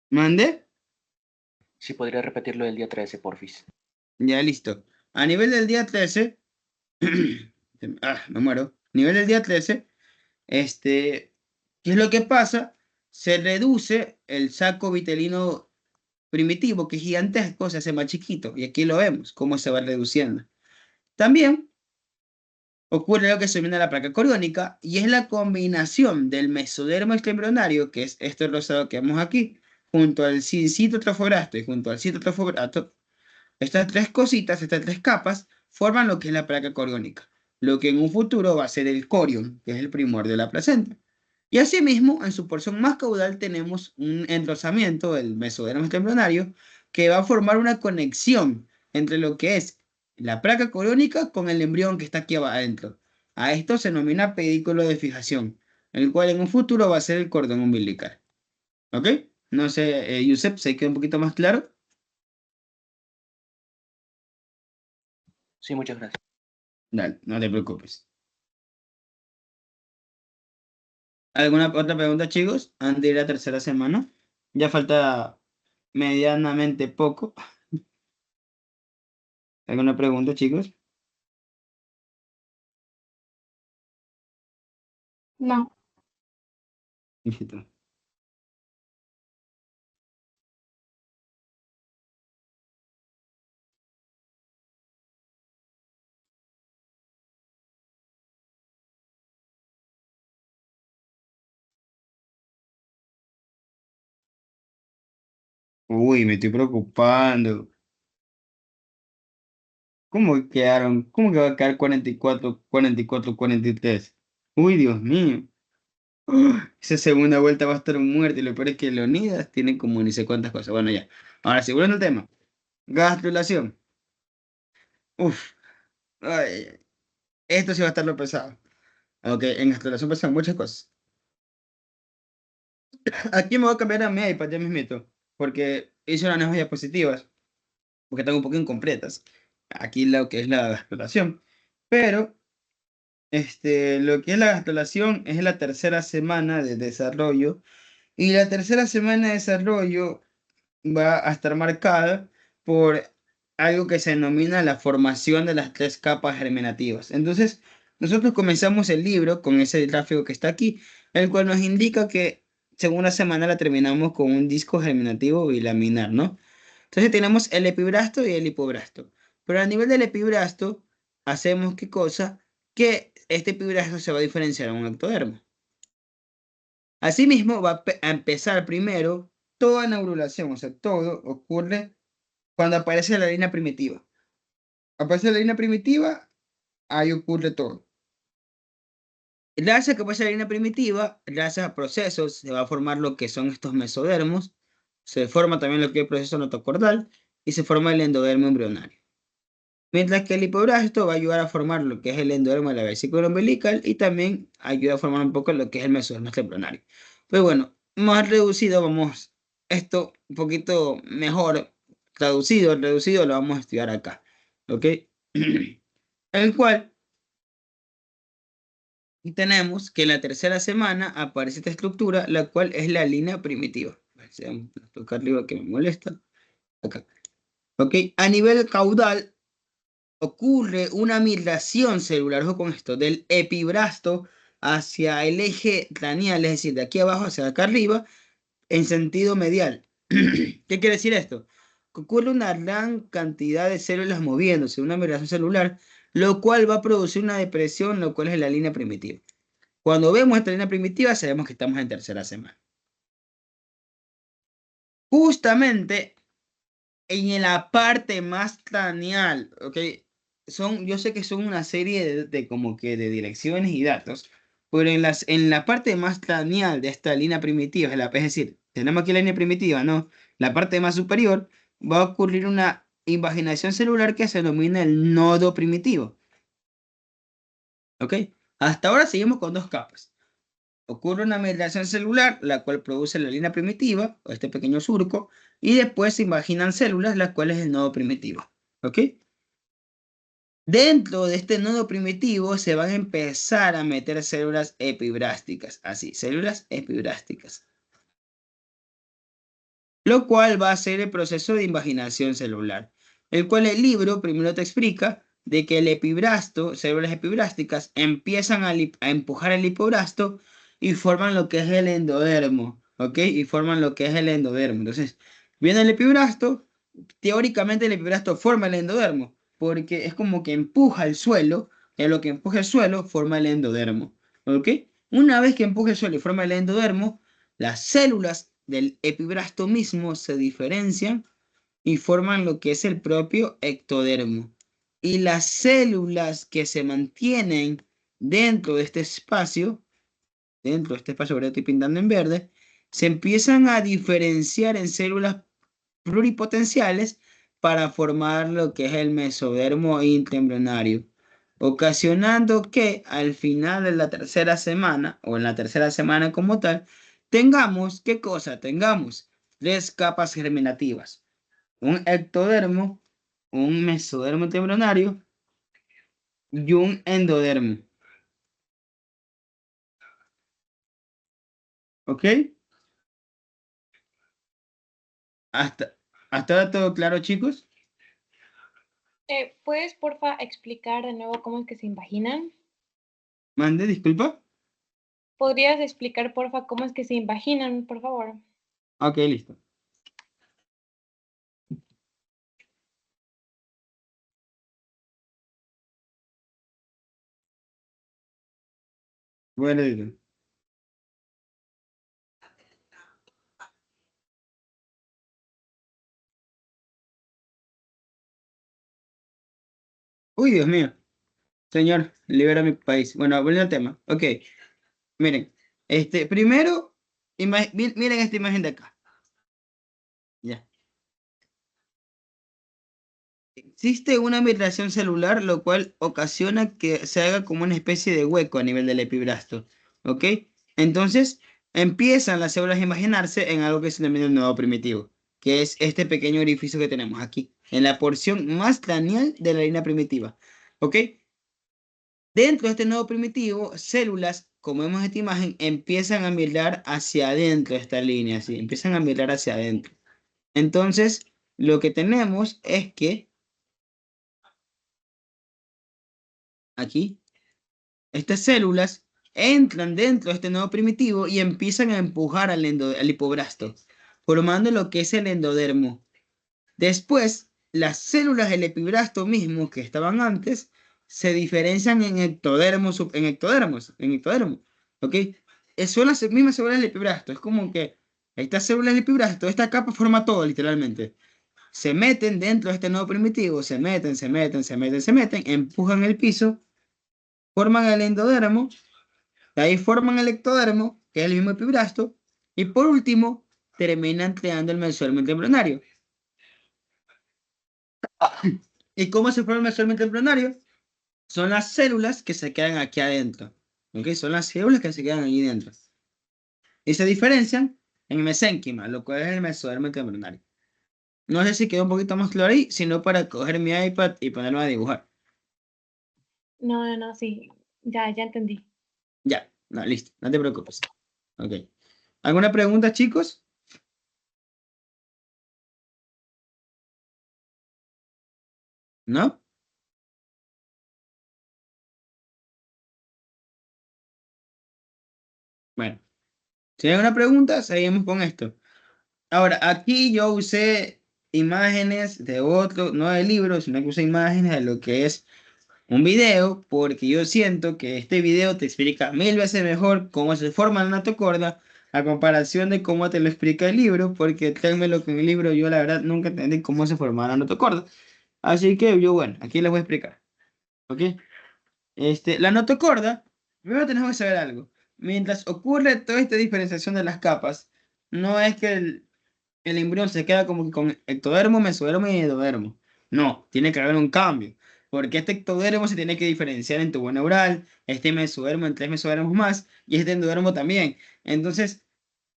¿Mande? Sí, podría repetir lo del día 13, porfis. Ya listo. A nivel del día 13, me muero. Nivel del día 13, ¿qué es lo que pasa? Se reduce el saco vitelino primitivo, que es gigantesco, se hace más chiquito. Y aquí lo vemos, cómo se va reduciendo. También ocurre lo que se denomina la placa coriónica, y es la combinación del mesodermo extraembrionario, que es este rosado que vemos aquí, junto al citotrofobrasto y junto al citotrofobrasto. Estas tres cositas, estas tres capas, forman lo que es la placa coriónica, lo que en un futuro va a ser el corion, que es el primor de la placenta. Y asimismo, en su porción más caudal tenemos un enrosamiento del mesodermo embrionario que va a formar una conexión entre lo que es la placa coriónica con el embrión que está aquí adentro. A esto se denomina pedículo de fijación, el cual en un futuro va a ser el cordón umbilical. ¿Ok? No sé, Yusef, ¿se queda un poquito más claro? Sí, muchas gracias. Dale, no te preocupes. ¿Alguna otra pregunta, chicos? Antes de ir a la tercera semana. Ya falta medianamente poco. ¿Alguna pregunta, chicos? No. Listo. Uy, me estoy preocupando. ¿Cómo quedaron? ¿Cómo que va a quedar 44, 44, 43? Uy, Dios mío. Esa segunda vuelta va a estar muerta y lo peor es que Leonidas tiene como ni sé cuántas cosas. Bueno, ya. Ahora sí, volviendo al tema. Gastrulación. Uf. Ay, esto sí va a estar lo pesado. Ok, en gastrulación pasan muchas cosas. Aquí me voy a cambiar a mi iPad ya mismito, porque hice unas nuevas diapositivas, porque están un poco incompletas. Aquí lo que es la gastrulación. Pero, lo que es la gastrulación es la tercera semana de desarrollo. Y la tercera semana de desarrollo va a estar marcada por algo que se denomina la formación de las tres capas germinativas. Entonces, nosotros comenzamos el libro con ese gráfico que está aquí, el cual nos indica que segunda semana la terminamos con un disco germinativo bilaminar, ¿no? Entonces tenemos el epibrasto y el hipobrasto. Pero a nivel del epibrasto, hacemos qué cosa? Que este epibrasto se va a diferenciar en un ectodermo. Asimismo, va a empezar primero toda neurulación, o sea, todo ocurre cuando aparece la línea primitiva. Aparece la línea primitiva, ahí ocurre todo. Gracias a que aparece la línea primitiva, gracias a procesos, se va a formar lo que son estos mesodermos, se forma también lo que es el proceso notocordal y se forma el endodermo embrionario. Mientras que el hipobrasto va a ayudar a formar lo que es el endodermo de la vesícula umbilical y también ayuda a formar un poco lo que es el mesodermo embrionario. Pues bueno, más reducido, vamos, esto un poquito mejor traducido, reducido, lo vamos a estudiar acá. ¿Ok? El cual tenemos que en la tercera semana aparece esta estructura, la cual es la línea primitiva. Tocar arriba que me molesta. Acá. ¿Ok? A nivel caudal ocurre una migración celular, ojo con esto, del epibrasto hacia el eje craneal, es decir, de aquí abajo hacia acá arriba, en sentido medial. ¿Qué quiere decir esto? Que ocurre una gran cantidad de células moviéndose, una migración celular, lo cual va a producir una depresión, lo cual es la línea primitiva. Cuando vemos esta línea primitiva, sabemos que estamos en tercera semana. Justamente en la parte más craneal, ¿ok? Yo sé que son una serie de como que de direcciones y datos, pero en la parte más craneal de esta línea primitiva, es decir, tenemos aquí la línea primitiva, ¿no? La parte más superior va a ocurrir una invaginación celular que se denomina el nodo primitivo, ¿ok? Hasta ahora seguimos con dos capas. Ocurre una migración celular, la cual produce la línea primitiva, o este pequeño surco, y después se imaginan células, las cuales es el nodo primitivo. ¿Ok? Dentro de este nodo primitivo se van a empezar a meter células epibrásticas, así, células epibrásticas. Lo cual va a ser el proceso de invaginación celular, el cual el libro primero te explica de que el epibrasto, células epibrásticas, empiezan a empujar el hipobrasto y forman lo que es el endodermo, ¿ok? Y forman lo que es el endodermo. Entonces, viene el epibrasto, teóricamente el epibrasto forma el endodermo, porque es como que empuja el suelo, y a lo que empuja el suelo forma el endodermo, ¿ok? Una vez que empuja el suelo y forma el endodermo, las células del epibrasto mismo se diferencian y forman lo que es el propio ectodermo. Y las células que se mantienen dentro de este espacio que estoy pintando en verde, se empiezan a diferenciar en células pluripotenciales para formar lo que es el mesodermo intraembrionario, ocasionando que al final de la tercera semana, o en la tercera semana como tal, tengamos, ¿qué cosa? Tengamos tres capas germinativas, un ectodermo, un mesodermo intraembrionario y un endodermo. ¿Ok? Hasta, hasta ahora todo claro, chicos. ¿Puedes, porfa, explicar de nuevo cómo es que se imaginan? Mande, disculpa. ¿Podrías explicar, porfa, cómo es que se imaginan, por favor? Ok, listo. Bueno, listo. Uy, Dios mío. Señor, libera mi país. Bueno, volviendo al tema. Ok, miren. Primero, miren esta imagen de acá. Ya. Existe una migración celular, lo cual ocasiona que se haga como una especie de hueco a nivel del epibrasto. ¿Ok? Entonces, empiezan las células a imaginarse en algo que se denomina el nodo primitivo, que es este pequeño orificio que tenemos aquí, en la porción más craneal de la línea primitiva. ¿Ok? Dentro de este nodo primitivo, células, como vemos en esta imagen, empiezan a mirar hacia adentro de esta línea, ¿sí? Empiezan a mirar hacia adentro. Entonces, lo que tenemos es que aquí, estas células entran dentro de este nodo primitivo y empiezan a empujar al hipobrasto, formando lo que es el endodermo. Después, las células del epibrasto mismo que estaban antes se diferencian en ectodermos, en ectodermo, ¿ok? Son las mismas células del epibrasto. Es como que estas células del epibrasto, esta capa forma todo, literalmente. Se meten dentro de este nodo primitivo, se meten, empujan el piso, forman el endodermo, de ahí forman el ectodermo, que es el mismo epibrasto, y por último, terminan creando el mesodermo embrionario. ¿Y cómo se forma el mesodermo embrionario? Son las células que se quedan aquí adentro. ¿Ok? Son las células que se quedan aquí dentro. Y se diferencian en mesénquima, lo cual es el mesodermo embrionario. No sé si quedó un poquito más claro ahí, sino para coger mi iPad y ponerme a dibujar. No, sí, ya entendí. Ya, no, listo, no te preocupes. Ok. ¿Alguna pregunta, chicos? ¿No? Bueno, si hay una pregunta, seguimos con esto. Ahora, aquí yo usé imágenes de otro, no de libros, sino que usé imágenes de lo que es un video, porque yo siento que este video te explica mil veces mejor cómo se forma la notocorda a comparación de cómo te lo explica el libro, porque créanme lo que en el libro yo la verdad nunca entendí cómo se formaba la notocorda. Así que yo, bueno, aquí les voy a explicar. ¿Ok? La notocorda, primero tenemos que saber algo. Mientras ocurre toda esta diferenciación de las capas, no es que el embrión se queda como que con ectodermo, mesodermo y endodermo. No, tiene que haber un cambio. Porque este ectodermo se tiene que diferenciar en tubo neural, este mesodermo en tres mesodermos más, y este endodermo también. Entonces,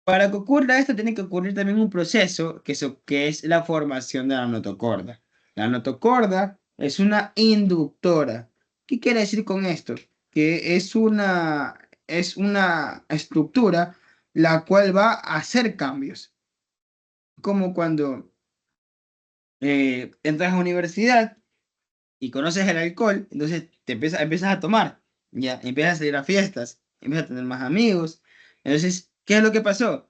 para que ocurra esto, tiene que ocurrir también un proceso que es la formación de la notocorda. La notocorda Es una inductora. ¿Qué quiere decir con esto? Que es una estructura la cual va a hacer cambios. Como cuando entras a la universidad y conoces el alcohol, entonces empiezas a tomar, ya, empiezas a salir a fiestas, empiezas a tener más amigos. Entonces, ¿qué es lo que pasó?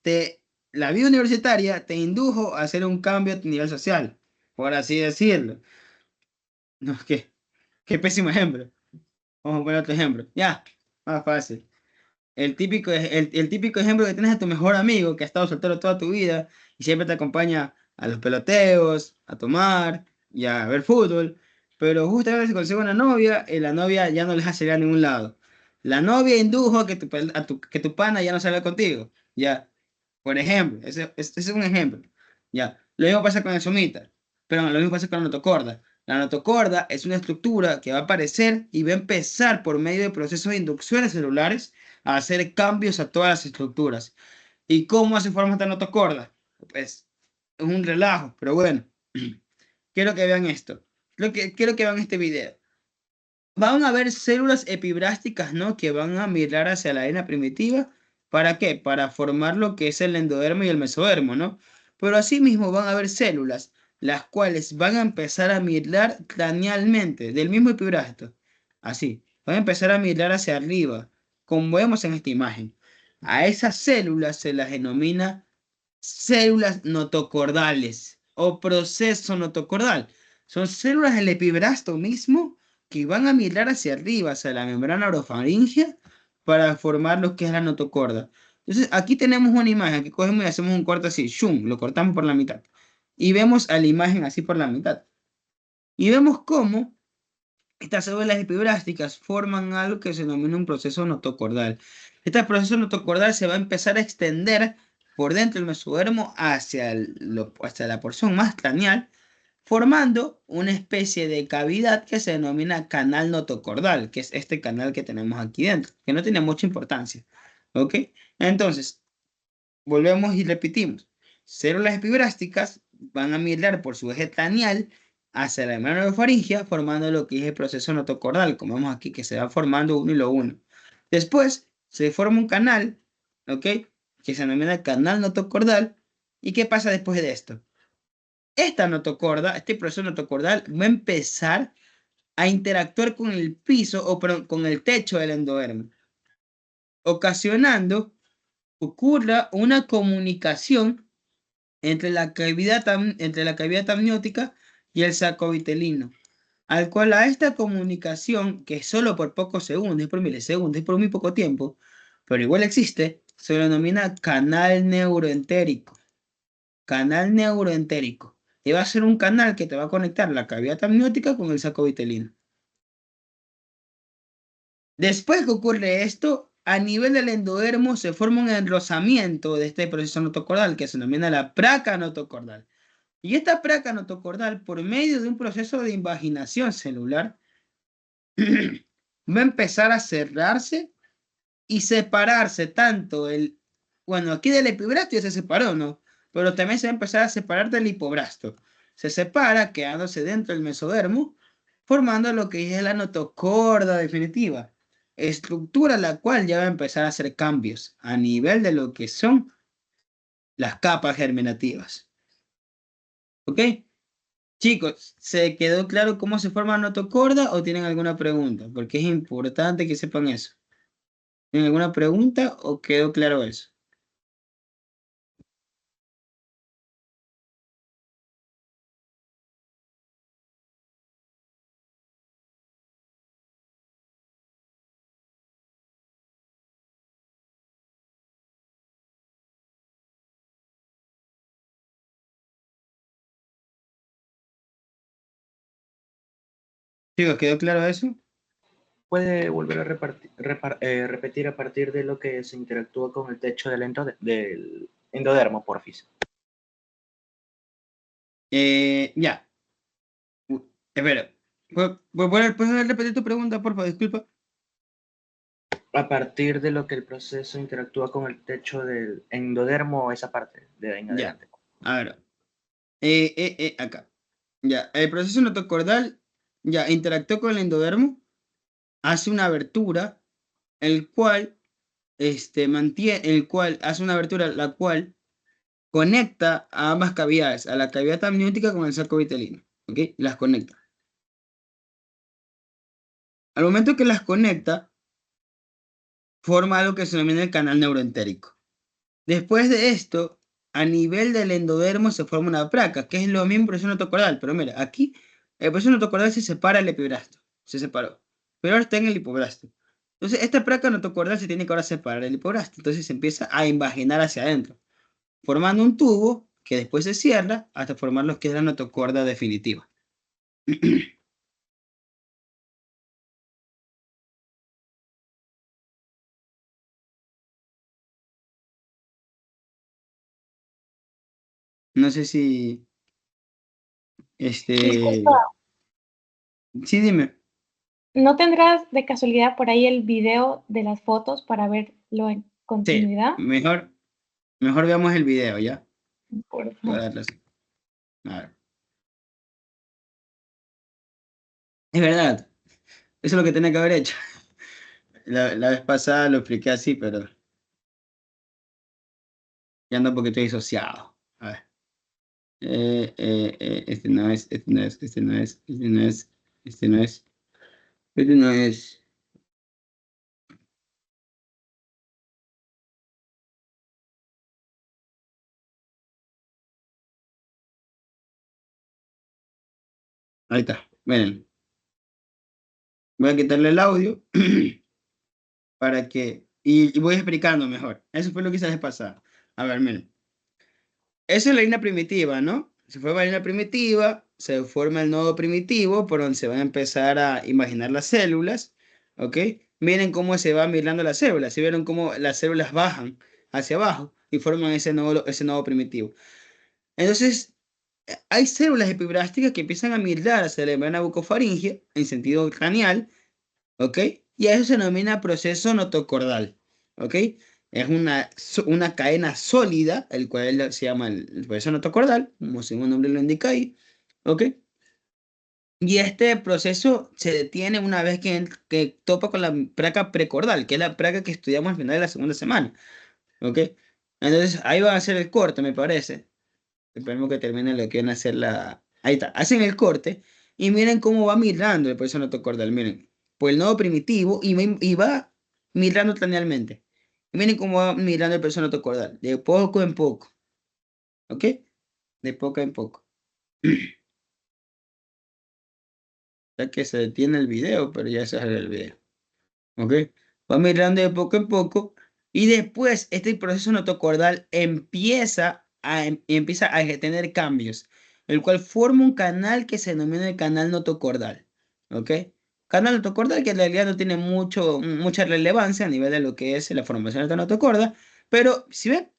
Te, la vida universitaria te indujo a hacer un cambio a tu nivel social, por así decirlo. No, qué pésimo ejemplo. Vamos a poner otro ejemplo. Ya, más fácil. El típico ejemplo que tienes a tu mejor amigo que ha estado soltero toda tu vida y siempre te acompaña a los peloteos, a tomar y a ver fútbol, pero justamente se consigue una novia y la novia ya no les hace ir a ningún lado. La novia indujo a que tu pana ya no salga contigo. Ya, por ejemplo, ese es un ejemplo. Ya, lo mismo pasa con el somita, pero lo mismo pasa con la notocorda. La notocorda es una estructura que va a aparecer y va a empezar por medio de procesos de inducciones celulares a hacer cambios a todas las estructuras. ¿Y cómo se forma esta notocorda? Pues es un relajo, pero bueno, quiero que vean esto. Quiero que vean este video. Van a haber células epiblásticas, ¿no? Que van a migrar hacia la arena primitiva. ¿Para qué? Para formar lo que es el endodermo y el mesodermo, ¿no? Pero asimismo van a haber células, las cuales van a empezar a migrar cranealmente del mismo epiblasto. Así, van a empezar a migrar hacia arriba, como vemos en esta imagen. A esas células se las denomina células notocordales o proceso notocordal. Son células del epibrasto mismo que van a migrar hacia arriba, hacia la membrana orofaringea, para formar lo que es la notocorda. Entonces, aquí tenemos una imagen que cogemos y hacemos un corte así, shum, lo cortamos por la mitad. Y vemos a la imagen así por la mitad. Y vemos cómo estas células epiblásticas forman algo que se denomina un proceso notocordal. Este proceso notocordal se va a empezar a extender por dentro del mesodermo hacia la porción más craneal, formando una especie de cavidad que se denomina canal notocordal, que es este canal que tenemos aquí dentro, que no tiene mucha importancia. ¿Ok? Entonces, volvemos y repetimos. Células epiblásticas van a migrar por su eje craneal hacia la membrana orofaringea, formando lo que es el proceso notocordal, como vemos aquí, que se va formando uno y lo uno. Después se forma un canal, ¿ok? Que se denomina canal notocordal. ¿Y qué pasa después de esto? Esta notocorda, este proceso notocordal va a empezar a interactuar con el piso o perdón, con el techo del endodermo, ocasionando ocurra una comunicación entre la cavidad amniótica y el saco vitelino, al cual a esta comunicación, que es solo por pocos segundos, es por milisegundos, es por muy poco tiempo, pero igual existe, se lo denomina canal neuroentérico. Canal neuroentérico. Y va a ser un canal que te va a conectar la cavidad amniótica con el saco vitelino. Después que ocurre esto, a nivel del endodermo se forma un enrosamiento de este proceso notocordal que se denomina la placa notocordal. Y esta placa notocordal, por medio de un proceso de invaginación celular, va a empezar a cerrarse y separarse tanto bueno, aquí del epibrasto ya se separó, ¿no? Pero también se va a empezar a separar del hipobrasto. Se separa quedándose dentro del mesodermo, formando lo que es la notocorda definitiva, estructura la cual ya va a empezar a hacer cambios a nivel de lo que son las capas germinativas. ¿Ok? Chicos, ¿se quedó claro cómo se forma la notocorda o tienen alguna pregunta? Porque es importante que sepan eso. ¿Tienen alguna pregunta o quedó claro eso? Chicos, ¿quedó claro eso? ¿Puede volver a repetir a partir de lo que se interactúa con el techo del endodermo, porfis? Ya. Espera. ¿Puedes repetir tu pregunta, por favor? Disculpa. A partir de lo que el proceso interactúa con el techo del endodermo, esa parte de ahí en Ya. adelante. A ver. Acá. Ya, el proceso notocordal ya interactúa con el endodermo, hace una abertura, el cual hace una abertura la cual conecta a ambas cavidades, a la cavidad amniótica con el saco vitelino, ¿ok? Las conecta. Al momento que las conecta, forma algo que se denomina el canal neuroentérico. Después de esto, a nivel del endodermo se forma una placa, que es lo mismo proceso notocordal, pero mira, aquí el proceso notocordal se separa el epibrasto, se separó, pero ahora está en el hipobrasto. Entonces, esta placa notocordal se tiene que ahora separar el hipobrasto, entonces se empieza a invaginar hacia adentro, formando un tubo que después se cierra hasta formar lo que es la notocorda definitiva. No sé si, Disculpa, este, sí, dime. ¿no tendrás de casualidad por ahí el video de las fotos para verlo en Sí, continuidad? mejor veamos el video, ¿ya? Por Te voy favor. a dar a ver. Es verdad, eso es lo que tenía que haber hecho. La vez pasada lo expliqué así, pero ya ando porque estoy disociado. A ver. Este no es, este no es, este no es, este no es, este no es, este no es. Ahí está, miren. Voy a quitarle el audio para que... Y voy explicando mejor. Eso fue lo que hice la vez pasada. A ver, miren. Esa es la línea primitiva, ¿no? Se forma la línea primitiva, se forma el nodo primitivo, por donde se van a empezar a imaginar las células, ¿ok? Miren cómo se va mirando las células. ¿Sí vieron cómo las células bajan hacia abajo y forman ese nodo primitivo? Entonces, hay células epiblásticas que empiezan a migrar hacia la membrana bucofaringea en sentido craneal, ¿ok? Y a eso se denomina proceso notocordal, ¿ok? Es una cadena sólida, el cual se llama el proceso notocordal, como su mismo nombre lo indica ahí, ¿ok? Y este proceso se detiene una vez que topa con la placa precordal, que es la placa que estudiamos al final de la segunda semana, ¿ok? Entonces ahí va a hacer el corte, me parece. Esperemos que termine lo que van a hacer la... Ahí está, hacen el corte y miren cómo va migrando el proceso notocordal, miren, por el nodo primitivo y va migrando cranealmente. Y miren cómo va migrando el proceso notocordal, de poco en poco, ¿ok? De poco en poco. Ya que se detiene el video, pero ya se sale el video, ¿ok? Va migrando de poco en poco y después este proceso notocordal empieza a tener cambios, el cual forma un canal que se denomina el canal notocordal, ¿ok? Canal notocordal que en realidad no tiene mucha relevancia a nivel de lo que es la formación de la notocorda, pero si ven,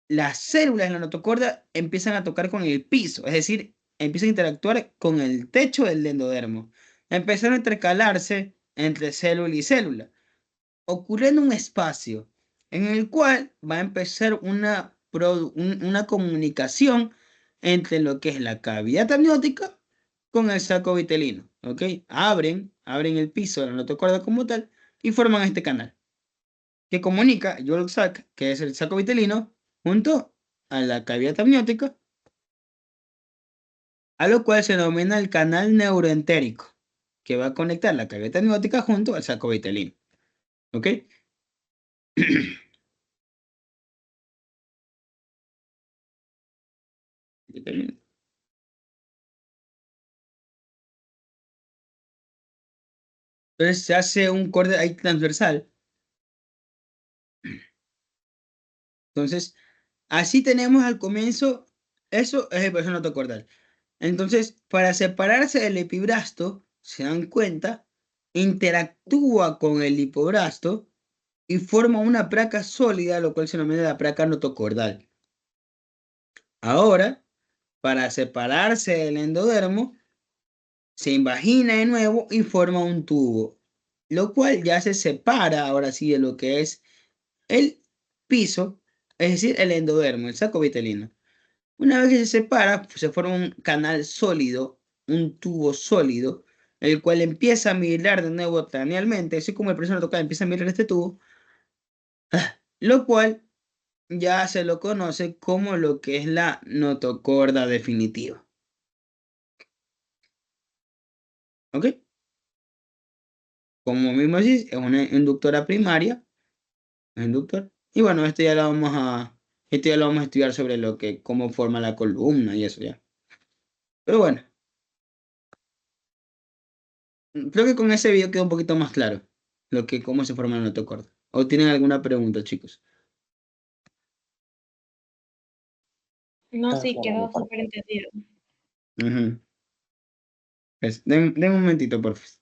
las células en la notocorda empiezan a tocar con el piso, es decir, empiezan a interactuar con el techo del endodermo, empiezan a intercalarse entre célula y célula ocurriendo un espacio en el cual va a empezar una comunicación entre lo que es la cavidad amniótica con el saco vitelino, ¿ok? Abren el piso de la notocorda como tal y forman este canal que comunica Yolk sac, que es el saco vitelino, junto a la cavidad amniótica, a lo cual se denomina el canal neuroentérico, que va a conectar la cavidad amniótica junto al saco vitelino, ¿ok? Entonces se hace un corte ahí transversal. Entonces, así tenemos al comienzo, eso es el proceso notocordal. Entonces, para separarse del epibrasto, se dan cuenta, interactúa con el hipobrasto y forma una placa sólida, lo cual se denomina la placa notocordal. Ahora, para separarse del endodermo, se invagina de nuevo y forma un tubo, lo cual ya se separa ahora sí de lo que es el piso, es decir, el endodermo, el saco vitelino. Una vez que se separa, pues, se forma un canal sólido, un tubo sólido, el cual empieza a migrar de nuevo cranealmente, así como el persona tocada empieza a migrar este tubo, lo cual ya se lo conoce como lo que es la notocorda definitiva. ¿Ok? Como mismo decís, es una inductora primaria, un inductor. Y bueno, esto ya lo vamos a estudiar sobre cómo forma la columna y eso ya. Pero bueno, creo que con ese video queda un poquito más claro cómo se forma la notocorda. ¿O tienen alguna pregunta, chicos? No, Ah, sí, claro, mi quedó parte. súper entendido. Ujú. Den un momentito, por favor.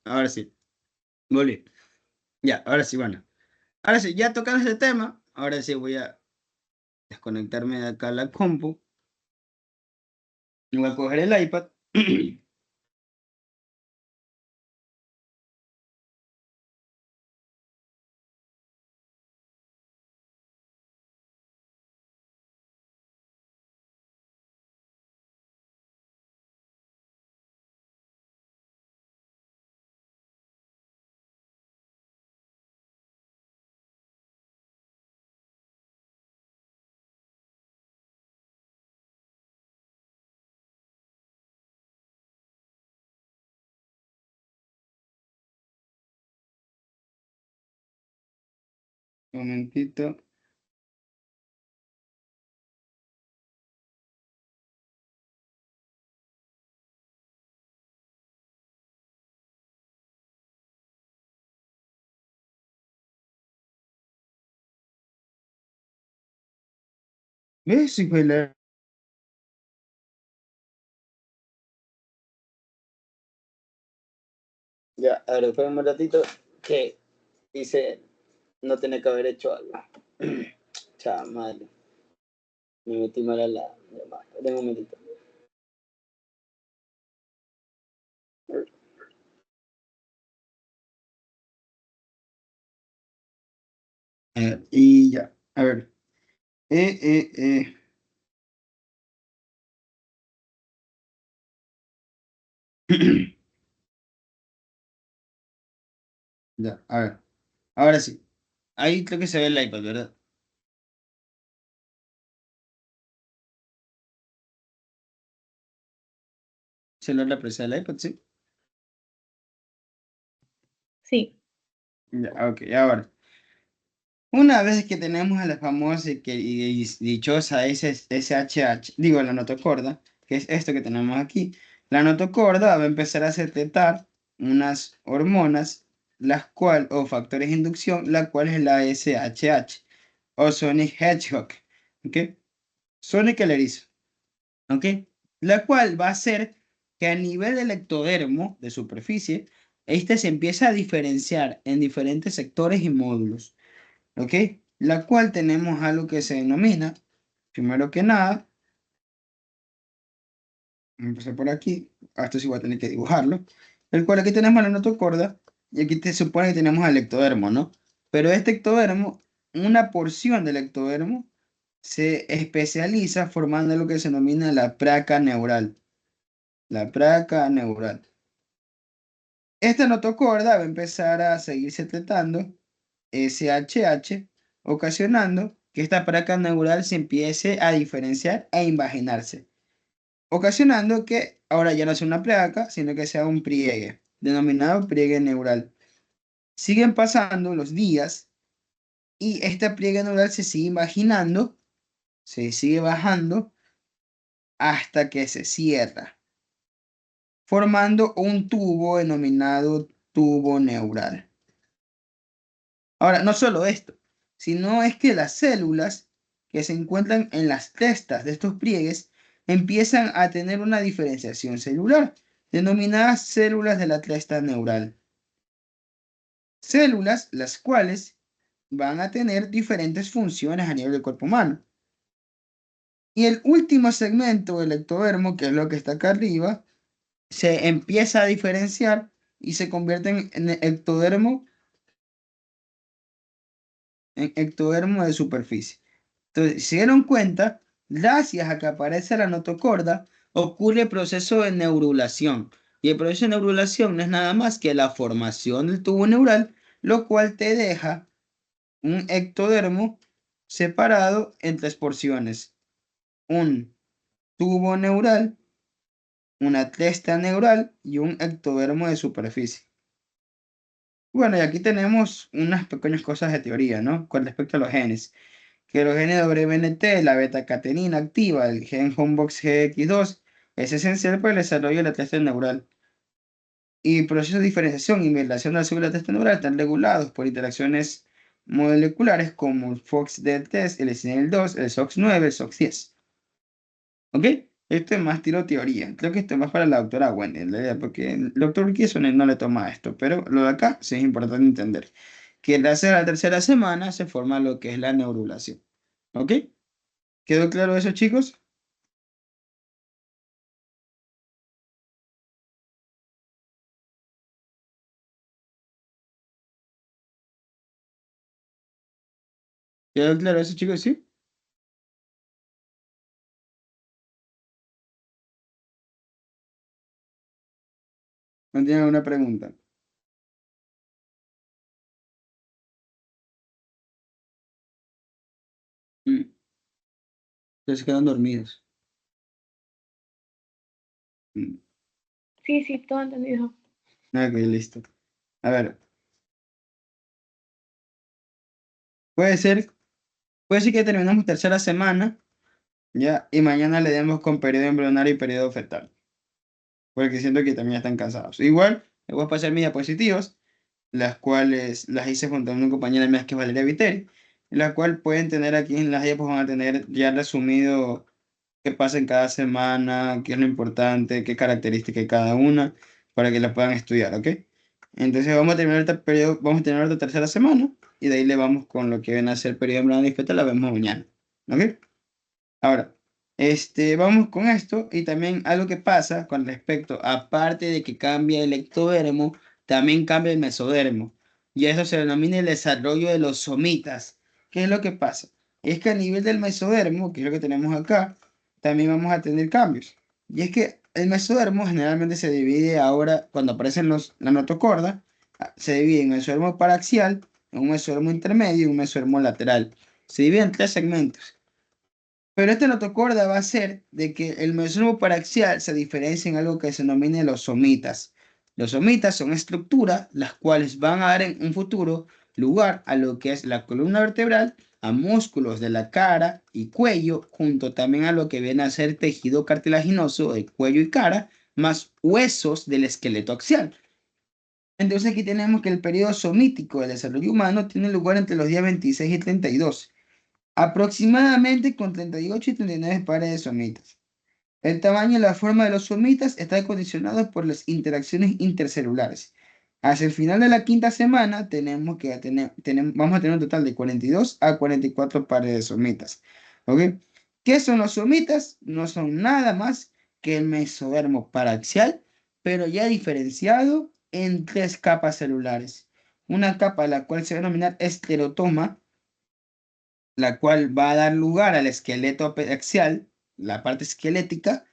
Ahora sí, volví. Ya, ahora sí, bueno. Ahora sí, ya tocando ese tema, ahora sí voy a desconectarme de acá la compu. Y voy a coger el iPad. Un momentito. ¿Ves? Sí, pues, ya, a ver, espérame un ratito que hice, no tenía que haber hecho algo. Chaval, me metí mal a la llamada. De un momentito. Y ya, a ver. Eh, eh, eh. Ya, a ver. Ahora sí. Ahí creo que se ve el iPad, ¿verdad? Se lo la presa del iPad, sí. Sí, Ya, ok, ahora. Una vez que tenemos a la famosa y dichosa SHH, digo la notocorda, que es esto que tenemos aquí, la notocorda va a empezar a secretar unas hormonas, o factores de inducción, la cual es la SHH, o Sonic Hedgehog, ¿ok? Sonic el erizo, ¿ok? La cual va a hacer que a nivel del ectodermo, de superficie, este se empieza a diferenciar en diferentes sectores y módulos. ¿Ok? La cual tenemos algo que se denomina, primero que nada, vamos a empezar por aquí, esto sí voy a tener que dibujarlo, el cual aquí tenemos la notocorda y aquí te supone que tenemos el ectodermo, ¿no? Pero este ectodermo, una porción del ectodermo, se especializa formando lo que se denomina la placa neural. La placa neural. Esta notocorda va a empezar a seguir secretando SHH, ocasionando que esta placa neural se empiece a diferenciar e invaginarse, ocasionando que ahora ya no sea una placa, sino que sea un pliegue, denominado pliegue neural. siguen pasando los días y esta pliega neural se sigue imaginando, se sigue bajando hasta que se cierra, formando un tubo denominado tubo neural. Ahora, no solo esto, sino es que las células que se encuentran en las testas de estos pliegues empiezan a tener una diferenciación celular, denominadas células de la testa neural. Células las cuales van a tener diferentes funciones a nivel del cuerpo humano. Y el último segmento del ectodermo, que es lo que está acá arriba, se empieza a diferenciar y se convierte en ectodermo de superficie. Entonces, si se dieron cuenta, gracias a que aparece la notocorda, ocurre el proceso de neurulación. Y el proceso de neurulación no es nada más que la formación del tubo neural, lo cual te deja un ectodermo separado en tres porciones. Un tubo neural, una testa neural y un ectodermo de superficie. Bueno, y aquí tenemos unas pequeñas cosas de teoría, ¿no? Con respecto a los genes. Que los genes de WNT, la beta-catenina activa, el gen Homebox GX2, es esencial para el desarrollo de la testa neural. Y procesos de diferenciación y migración de la célula testa neural están regulados por interacciones moleculares como el FOXD3, el SNL2, el SOX9, el SOX10. ¿Ok? Esto es más tiro teoría. Creo que esto es más para la doctora Wendy, en realidad, porque el doctor Urquizo no le toma esto, pero lo de acá sí es importante entender. Que en la tercera semana se forma lo que es la neurulación. ¿Ok? ¿Quedó claro eso, chicos? ¿Quedó claro eso, chicos? ¿Sí? ¿No tienen alguna pregunta? Mm, ya se quedan dormidos. Mm, Sí, sí, todo entendido. ok, listo. A ver, puede ser, puede ser que terminemos tercera semana, ya, y mañana le demos con periodo embrionario y periodo fetal, porque siento que también están cansados. Igual, les voy a pasar mis diapositivas, las cuales las hice junto a una compañera mía que es Valeria Viteri, la cual pueden tener aquí en las diapositivas, van a tener ya resumido qué pasa en cada semana, qué es lo importante, qué características hay cada una, para que la puedan estudiar, ¿ok? Entonces vamos a terminar este periodo, vamos a terminar la tercera semana y de ahí le vamos con lo que viene a ser periodo embrional y fetal, la vemos mañana, ¿ok? Ahora, vamos con esto y también algo que pasa con respecto, aparte de que cambia el ectodermo, también cambia el mesodermo. Y eso se denomina el desarrollo de los somitas. ¿Qué es lo que pasa? Es que a nivel del mesodermo, que es lo que tenemos acá, también vamos a tener cambios. Y es que el mesodermo generalmente se divide ahora, cuando aparecen la notocorda, se divide en mesodermo paraxial, en un mesodermo intermedio y un mesodermo lateral. Se divide en tres segmentos. Pero este notocorda va a ser de que el mesodermo paraxial se diferencia en algo que se denomina los somitas. Los somitas son estructuras las cuales van a dar en un futuro lugar a lo que es la columna vertebral, a músculos de la cara y cuello, junto también a lo que viene a ser tejido cartilaginoso de cuello y cara, más huesos del esqueleto axial. Entonces aquí tenemos que el periodo somítico del desarrollo humano tiene lugar entre los días 26 y 32. Aproximadamente con 38 y 39 pares de somitas. El tamaño y la forma de los somitas está condicionado por las interacciones intercelulares. Hacia el final de la quinta semana vamos a tener un total de 42 a 44 pares de somitas. ¿Ok? ¿Qué son los somitas? No son nada más que el mesodermo paraxial, pero ya diferenciado en tres capas celulares. Una capa la cual se va a denominar esclerotoma, la cual va a dar lugar al esqueleto axial, la parte esquelética,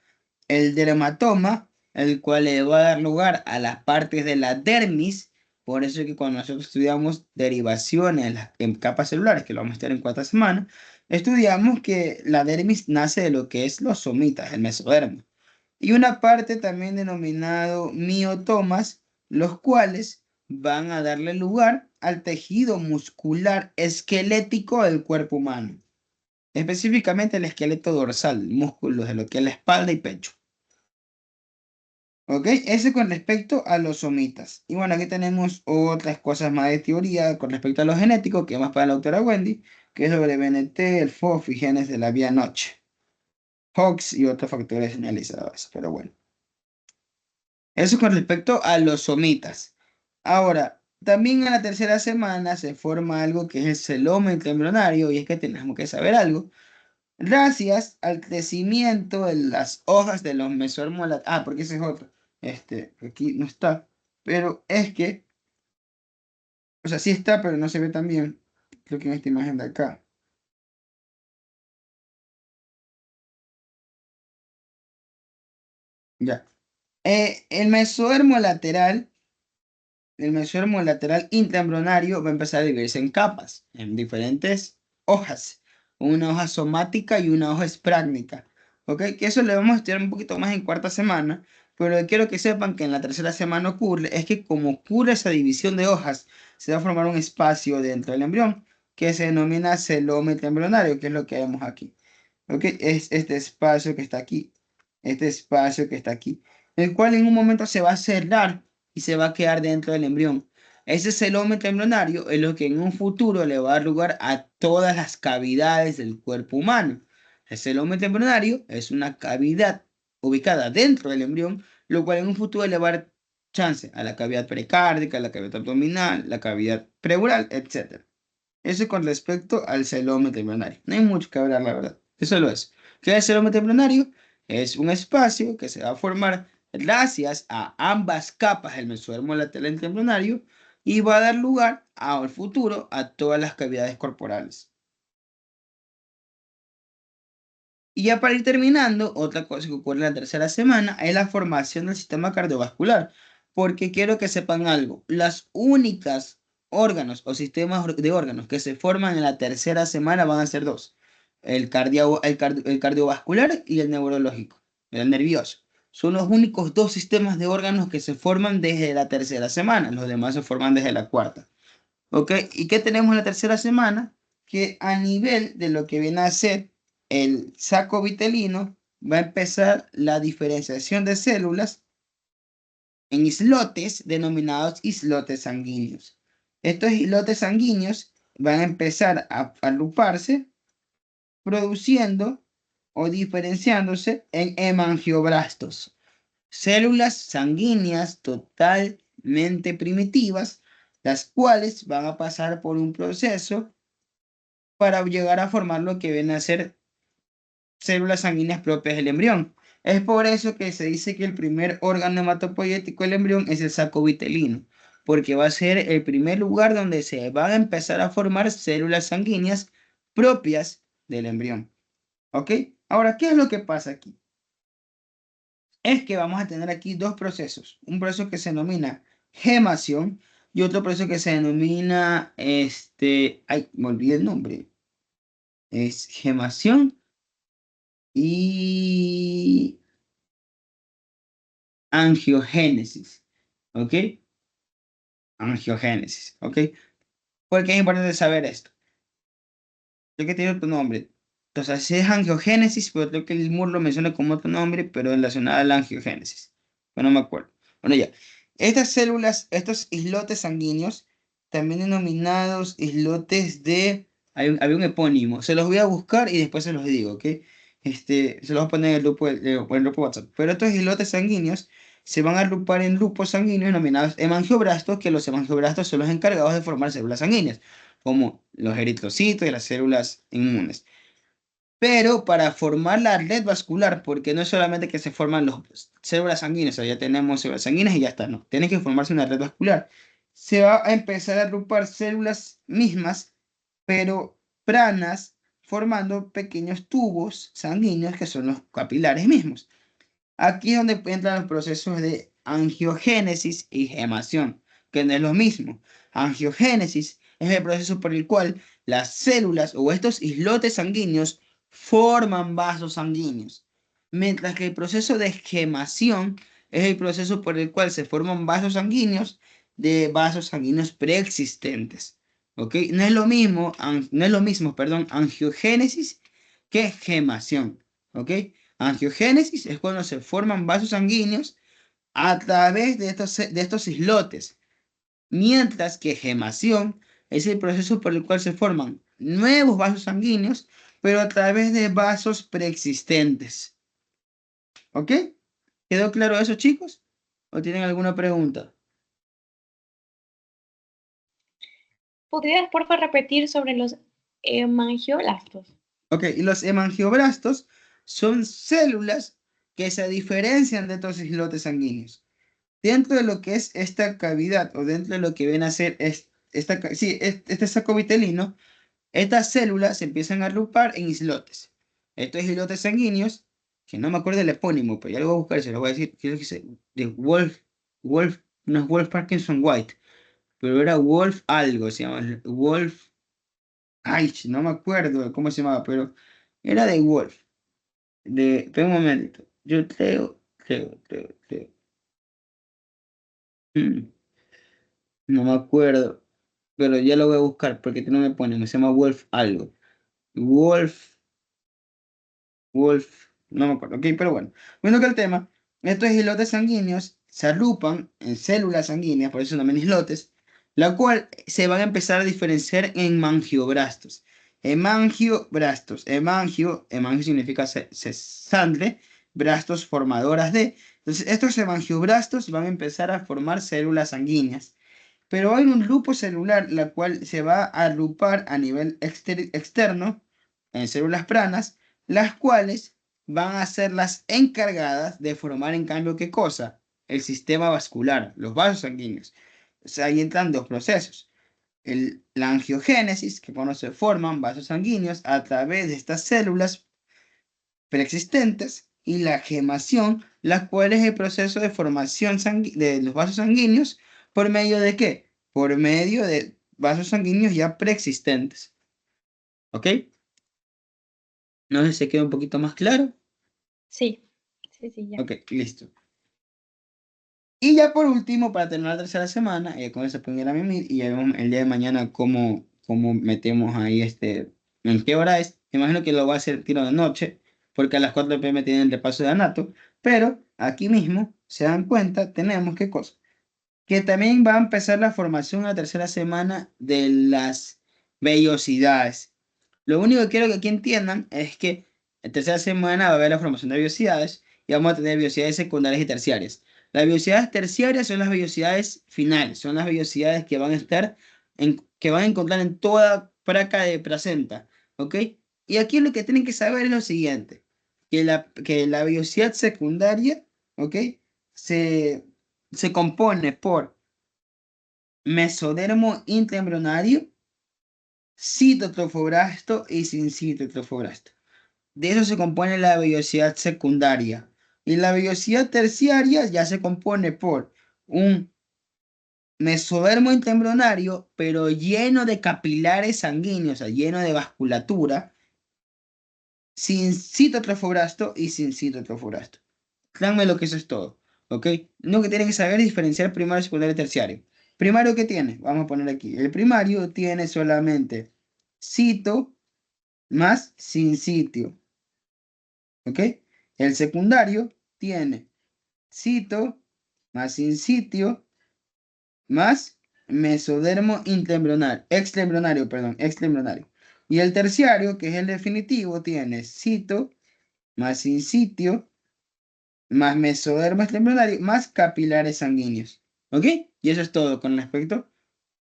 el dermatoma, el cual le va a dar lugar a las partes de la dermis. Por eso es que cuando nosotros estudiamos derivaciones en capas celulares, que lo vamos a estudiar en cuarta semana, estudiamos que la dermis nace de lo que es los somitas, el mesodermo. Y una parte también denominado miotomas, los cuales van a darle lugar al tejido muscular esquelético del cuerpo humano, específicamente el esqueleto dorsal, músculos de lo que es la espalda y pecho. ¿Ok? Ese con respecto a los somitas. Y bueno, aquí tenemos otras cosas más de teoría con respecto a lo genético, que es más para la doctora Wendy, que es sobre BNT, el FOF y genes de la vía noche, Hox y otros factores señalizados. Pero bueno, eso con respecto a los somitas. Ahora, también en la tercera semana se forma algo que es el celoma embrionario, y es que tenemos que saber algo. Gracias al crecimiento de las hojas de los mesormo. Ah, porque ese es otro. Aquí no está. Pero es que, o sea, sí está, pero no se ve tan bien. Creo que en esta imagen de acá. Ya. El mesodermo lateral intraembrionario va a empezar a dividirse en capas, en diferentes hojas. Una hoja somática y una hoja esprácnica. ¿Ok? Que eso lo vamos a estudiar un poquito más en cuarta semana. Pero quiero que sepan que en la tercera semana ocurre, es que como ocurre esa división de hojas, se va a formar un espacio dentro del embrión que se denomina celoma embrionario, que es lo que vemos aquí. ¿Ok? Es este espacio que está aquí. Este espacio que está aquí. El cual en un momento se va a cerrar y se va a quedar dentro del embrión. Ese celómetro embrionario es lo que en un futuro le va a dar lugar a todas las cavidades del cuerpo humano. El celómetro embrionario es una cavidad ubicada dentro del embrión, lo cual en un futuro le va a dar chance a la cavidad pericárdica, a la cavidad abdominal, la cavidad pleural, etc. Eso con respecto al celómetro embrionario. No hay mucho que hablar, la verdad. Eso lo es. ¿Qué es el celómetro embrionario? Es un espacio que se va a formar gracias a ambas capas del mesodermo lateral embrionario y va a dar lugar al futuro a todas las cavidades corporales. Y ya para ir terminando, otra cosa que ocurre en la tercera semana es la formación del sistema cardiovascular, porque quiero que sepan algo, las únicas órganos o sistemas de órganos que se forman en la tercera semana van a ser dos, el cardiovascular y el neurológico, el nervioso. Son los únicos dos sistemas de órganos que se forman desde la tercera semana, los demás se forman desde la cuarta. ¿Ok? ¿Y qué tenemos en la tercera semana? Que a nivel de lo que viene a ser el saco vitelino, va a empezar la diferenciación de células en islotes denominados islotes sanguíneos. Estos islotes sanguíneos van a empezar a agruparse, produciendo o diferenciándose en hemangioblastos, células sanguíneas totalmente primitivas, las cuales van a pasar por un proceso para llegar a formar lo que viene a ser células sanguíneas propias del embrión. Es por eso que se dice que el primer órgano hematopoyético del embrión es el saco vitelino, porque va a ser el primer lugar donde se van a empezar a formar células sanguíneas propias del embrión. ¿Ok? Ahora, ¿qué es lo que pasa aquí? Es que vamos a tener aquí dos procesos. Un proceso que se denomina gemación y otro proceso que se denomina, ay, me olvidé el nombre. Es gemación y angiogénesis. ¿Ok? Angiogénesis. ¿Ok? Porque es importante saber esto. Creo que tiene otro nombre. Entonces, sí es angiogénesis, pero creo que el MUR lo menciona como otro nombre, pero relacionado a la angiogénesis. Pero no me acuerdo. Bueno, ya. Estas células, estos islotes sanguíneos, también denominados islotes de... había un epónimo. Se los voy a buscar y después se los digo, ¿ok? Se los voy a poner en el grupo WhatsApp. Pero estos islotes sanguíneos se van a agrupar en grupos sanguíneos denominados hemangioblastos, que los hemangioblastos son los encargados de formar células sanguíneas, como los eritrocitos y las células inmunes. Pero para formar la red vascular, porque no es solamente que se forman las células sanguíneas, o sea, ya tenemos células sanguíneas y ya está, no, tiene que formarse una red vascular. Se va a empezar a agrupar células mismas, pero planas, formando pequeños tubos sanguíneos que son los capilares mismos. Aquí es donde entran los procesos de angiogénesis y gemación, que no es lo mismo. Angiogénesis es el proceso por el cual las células o estos islotes sanguíneos forman vasos sanguíneos, mientras que el proceso de gemación es el proceso por el cual se forman vasos sanguíneos de vasos sanguíneos preexistentes. ¿Ok? No es lo mismo, perdón, angiogénesis que gemación. ¿Ok? Angiogénesis es cuando se forman vasos sanguíneos a través de estos islotes, mientras que gemación es el proceso por el cual se forman nuevos vasos sanguíneos, pero a través de vasos preexistentes. ¿Ok? ¿Quedó claro eso, chicos? ¿O tienen alguna pregunta? ¿Podrías, por favor, repetir sobre los hemangioblastos? Ok, y los hemangioblastos son células que se diferencian de estos islotes sanguíneos. Dentro de lo que es esta cavidad, o dentro de lo que viene a ser este saco vitelino, estas células se empiezan a agrupar en islotes. Estos islotes sanguíneos, que no me acuerdo el epónimo, pero ya lo voy a buscar, se lo voy a decir, creo que es de no es Wolf Parkinson White, pero era Wolf algo, se llama Wolf, ay, no me acuerdo cómo se llamaba, pero era de Wolf. Espera un momento, yo creo. Mm, no me acuerdo, pero ya lo voy a buscar porque no me pone, se llama Wolf algo. Wolf. Wolf, no me acuerdo, ok, pero bueno. Bueno que el tema, estos islotes sanguíneos se agrupan en células sanguíneas, por eso se llaman islotes, la cual se van a empezar a diferenciar en mangioblastos. Hemangio significa sangre, brastos formadoras de. Entonces, estos hemangioblastos van a empezar a formar células sanguíneas. Pero hay un grupo celular, la cual se va a agrupar a nivel externo en células planas, las cuales van a ser las encargadas de formar, en cambio, ¿qué cosa? El sistema vascular, los vasos sanguíneos. O sea, ahí entran dos procesos. La angiogénesis, que cuando se forman vasos sanguíneos a través de estas células preexistentes, y la gemación, la cual es el proceso de formación de los vasos sanguíneos, ¿por medio de qué? Por medio de vasos sanguíneos ya preexistentes. ¿Ok? No sé si se queda un poquito más claro. Sí, sí, ya. Ok, listo. Y ya por último, para terminar la tercera semana, con eso pueden ir a mimir y ya vemos el día de mañana cómo metemos ahí en qué hora es. Me imagino que lo va a hacer tiro de noche, porque a las 4 p.m. tienen el repaso de anato, pero aquí mismo, se dan cuenta, tenemos qué cosa. Que también va a empezar la formación en la tercera semana de las vellosidades. Lo único que quiero que aquí entiendan es que en tercera semana va a haber la formación de vellosidades y vamos a tener vellosidades secundarias y terciarias. Las vellosidades terciarias son las vellosidades finales, son las vellosidades que van a estar que van a encontrar en toda placa de placenta, ¿ok? Y aquí lo que tienen que saber es lo siguiente, que la vellosidad secundaria, ¿ok? Se, se compone por mesodermo intraembrionario, citotrofoblasto y sin citotrofoblasto. De eso se compone la vellosidad secundaria. Y la vellosidad terciaria ya se compone por un mesodermo intraembrionario, pero lleno de capilares sanguíneos, o sea, lleno de vasculatura, sin citotrofoblasto y sin citotrofoblasto. Créanme lo que eso es todo, ¿ok? Lo que tienen que saber es diferenciar primario, secundario y terciario. Primario, ¿qué tiene? Vamos a poner aquí. El primario tiene solamente cito más sin sitio, ¿ok? El secundario tiene cito más sin sitio más mesodermo extraembrionario, perdón, extraembrionario. Y el terciario, que es el definitivo, tiene cito más sin sitio más mesodermo extraembrionario más capilares sanguíneos. ¿Ok? Y eso es todo con respecto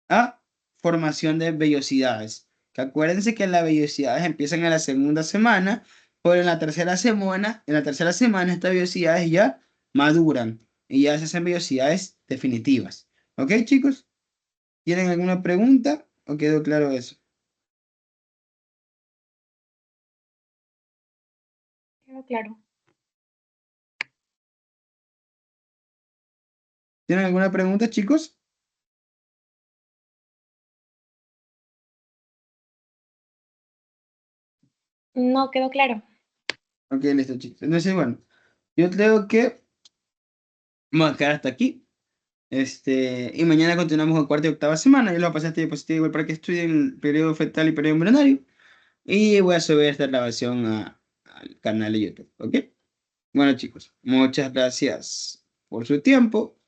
a formación de vellosidades. Que acuérdense que las vellosidades empiezan en la segunda semana, pero en la tercera semana estas vellosidades ya maduran y ya se hacen vellosidades definitivas. ¿Ok, chicos? ¿Tienen alguna pregunta o quedó claro eso? Claro. ¿Tienen alguna pregunta, chicos? No quedó claro. Ok, listo, chicos. Entonces, bueno, yo creo que vamos a quedar hasta aquí. Y mañana continuamos con cuarta y octava semana. Yo lo voy a pasar a este diapositiva igual para que estudien el periodo fetal y periodo embrionario. Y voy a subir esta grabación al canal de YouTube, ¿ok? Bueno, chicos, muchas gracias por su tiempo.